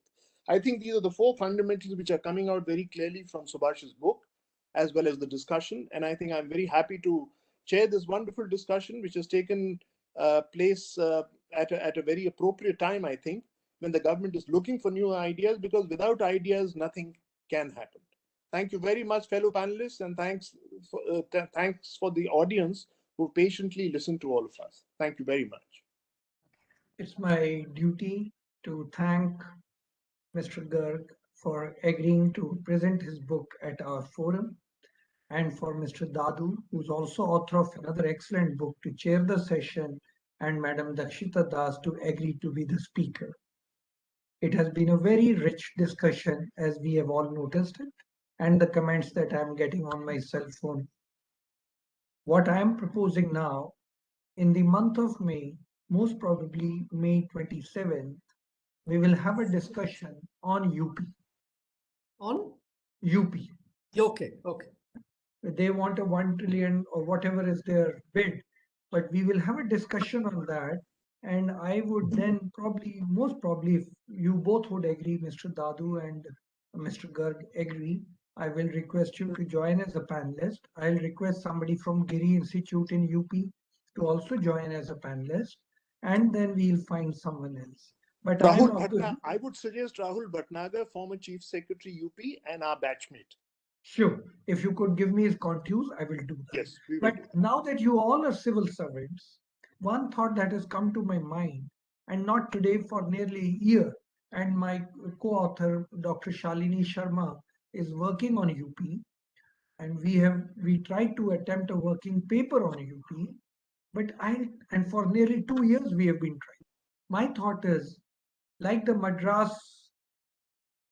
I think these are the four fundamentals which are coming out very clearly from Subhash's book, as well as the discussion. And I think I'm very happy to chair this wonderful discussion, which has taken place at a very appropriate time, I think, when the government is looking for new ideas, because without ideas, nothing can happen. Thank you very much, fellow panelists, and thanks for the audience who patiently listened to all of us. Thank you very much. It's my duty to thank Mr. Garg for agreeing to present his book at our forum, and for Mr. Dadoo, who's also author of another excellent book, to chair the session, and Madam Dakshita Das to agree to be the speaker. It has been a very rich discussion, as we have all noticed it, and the comments that I'm getting on my cell phone. What I am proposing now, in the month of May, most probably May 27th, we will have a discussion on UP. On? UP. Okay, okay. They want a 1 trillion or whatever is their bid, but we will have a discussion on that. And I would then probably, most probably, if you both would agree, Mr. Dadoo and Mr. Garg agree, I will request you to join as a panelist. I'll request somebody from Giri Institute in UP to also join as a panelist, and then we'll find someone else. But Rahul I would suggest Rahul Bhatnagar, former Chief Secretary UP and our batchmate. Sure. If you could give me his contours, I will do that. Yes, we will. But now that you all are civil servants, one thought that has come to my mind, and not today, for nearly a year, and my co-author, Dr. Shalini Sharma, is working on UP, and we tried to attempt a working paper on UP, but for nearly 2 years we have been trying. My thought is, like the Madras,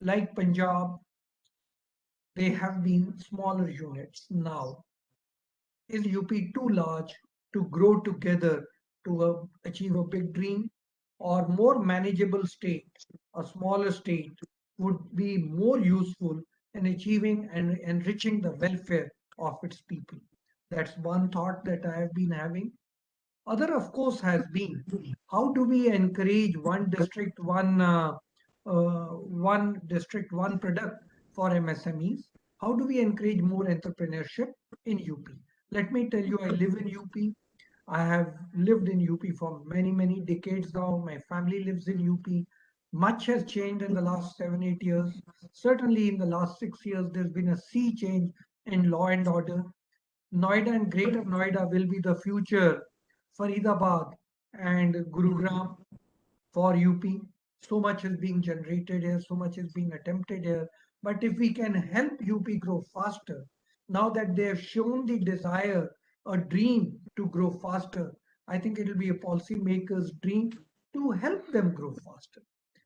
like Punjab, they have been smaller units. Now, is UP too large to grow together to achieve a big dream, or more manageable state, a smaller state would be more useful in achieving and enriching the welfare of its people? That's one thought that I have been having. Other, of course, has been, how do we encourage one district, one product for MSMEs? How do we encourage more entrepreneurship in UP? Let me tell you, I live in UP. I have lived in UP for many, many decades now. My family lives in UP. Much has changed in the last 7-8 years. Certainly in the last 6 years, there's been a sea change in law and order. Noida and Greater Noida will be the future Faridabad and Gurugram for UP. So much is being generated here, so much is being attempted here. But if we can help UP grow faster, now that they have shown the desire, a dream to grow faster, I think it will be a policymaker's dream to help them grow faster.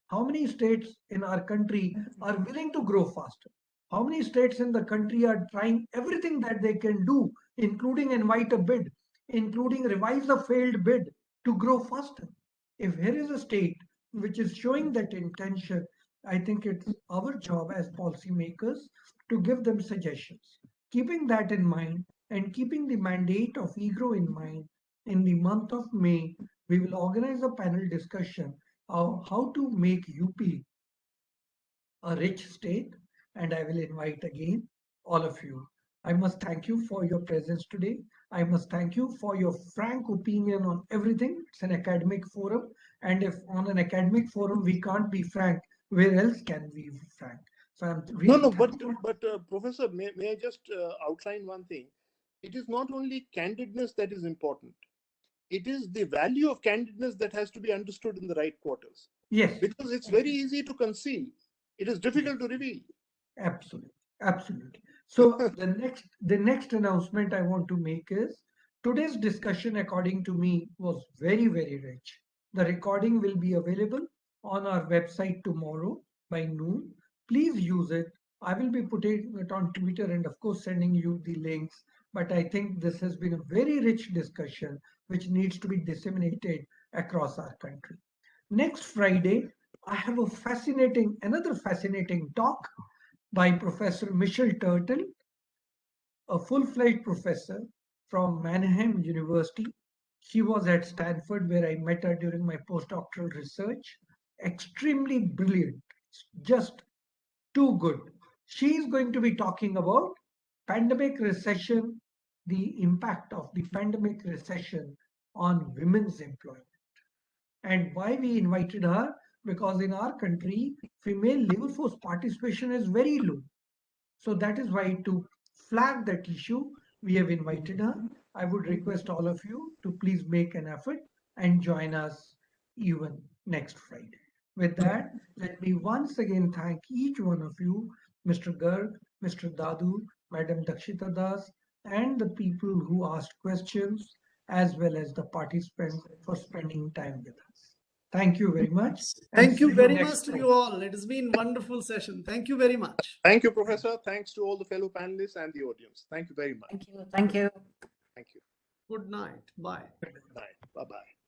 How many states in our country are willing to grow faster? How many states in the country are trying everything that they can do, including invite a bid, including revise a failed bid to grow faster? If here is a state which is showing that intention, I think it's our job as policymakers to give them suggestions. Keeping that in mind and keeping the mandate of EGROW in mind, in the month of May, we will organize a panel discussion of how to make UP a rich state, and I will invite again all of you. I must thank you for your presence today. I must thank you for your frank opinion on everything. It's an academic forum, and if on an academic forum we can't be frank, where else can we be frank? So I'm really but Professor, may I just outline one thing? It is not only candidness that is important. It is the value of candidness that has to be understood in the right quarters. Yes. Because it's very easy to conceal. It is difficult to reveal. Absolutely. Absolutely. So the next announcement I want to make is today's discussion, according to me, was very, very rich. The recording will be available on our website tomorrow by noon. Please use it. I will be putting it on Twitter and of course sending you the links. But I think this has been a very rich discussion which needs to be disseminated across our country. Next Friday, I have another fascinating talk by Professor Michel Turtle, a full-fledged professor from Mannheim University. She was at Stanford where I met her during my postdoctoral research. Extremely brilliant, just too good. She is going to be talking about pandemic recession, the impact of the pandemic recession on women's employment. And why we invited her? Because in our country, female labor force participation is very low. So that is why to flag that issue, we have invited her. I would request all of you to please make an effort and join us even next Friday. With that, let me once again thank each one of you, Mr. Garg, Mr. Dadoo, Madam Dakshita Das, and the people who asked questions, as well as the participants for spending time with us. Thank you very much. Thank you very next much to Friday. you all. It has been a wonderful session. Thank you very much. Thank you, Professor. Thanks to all the fellow panelists and the audience. Thank you very much. Thank you. Thank you. Thank you. Good night. Bye. Good night. Bye-bye.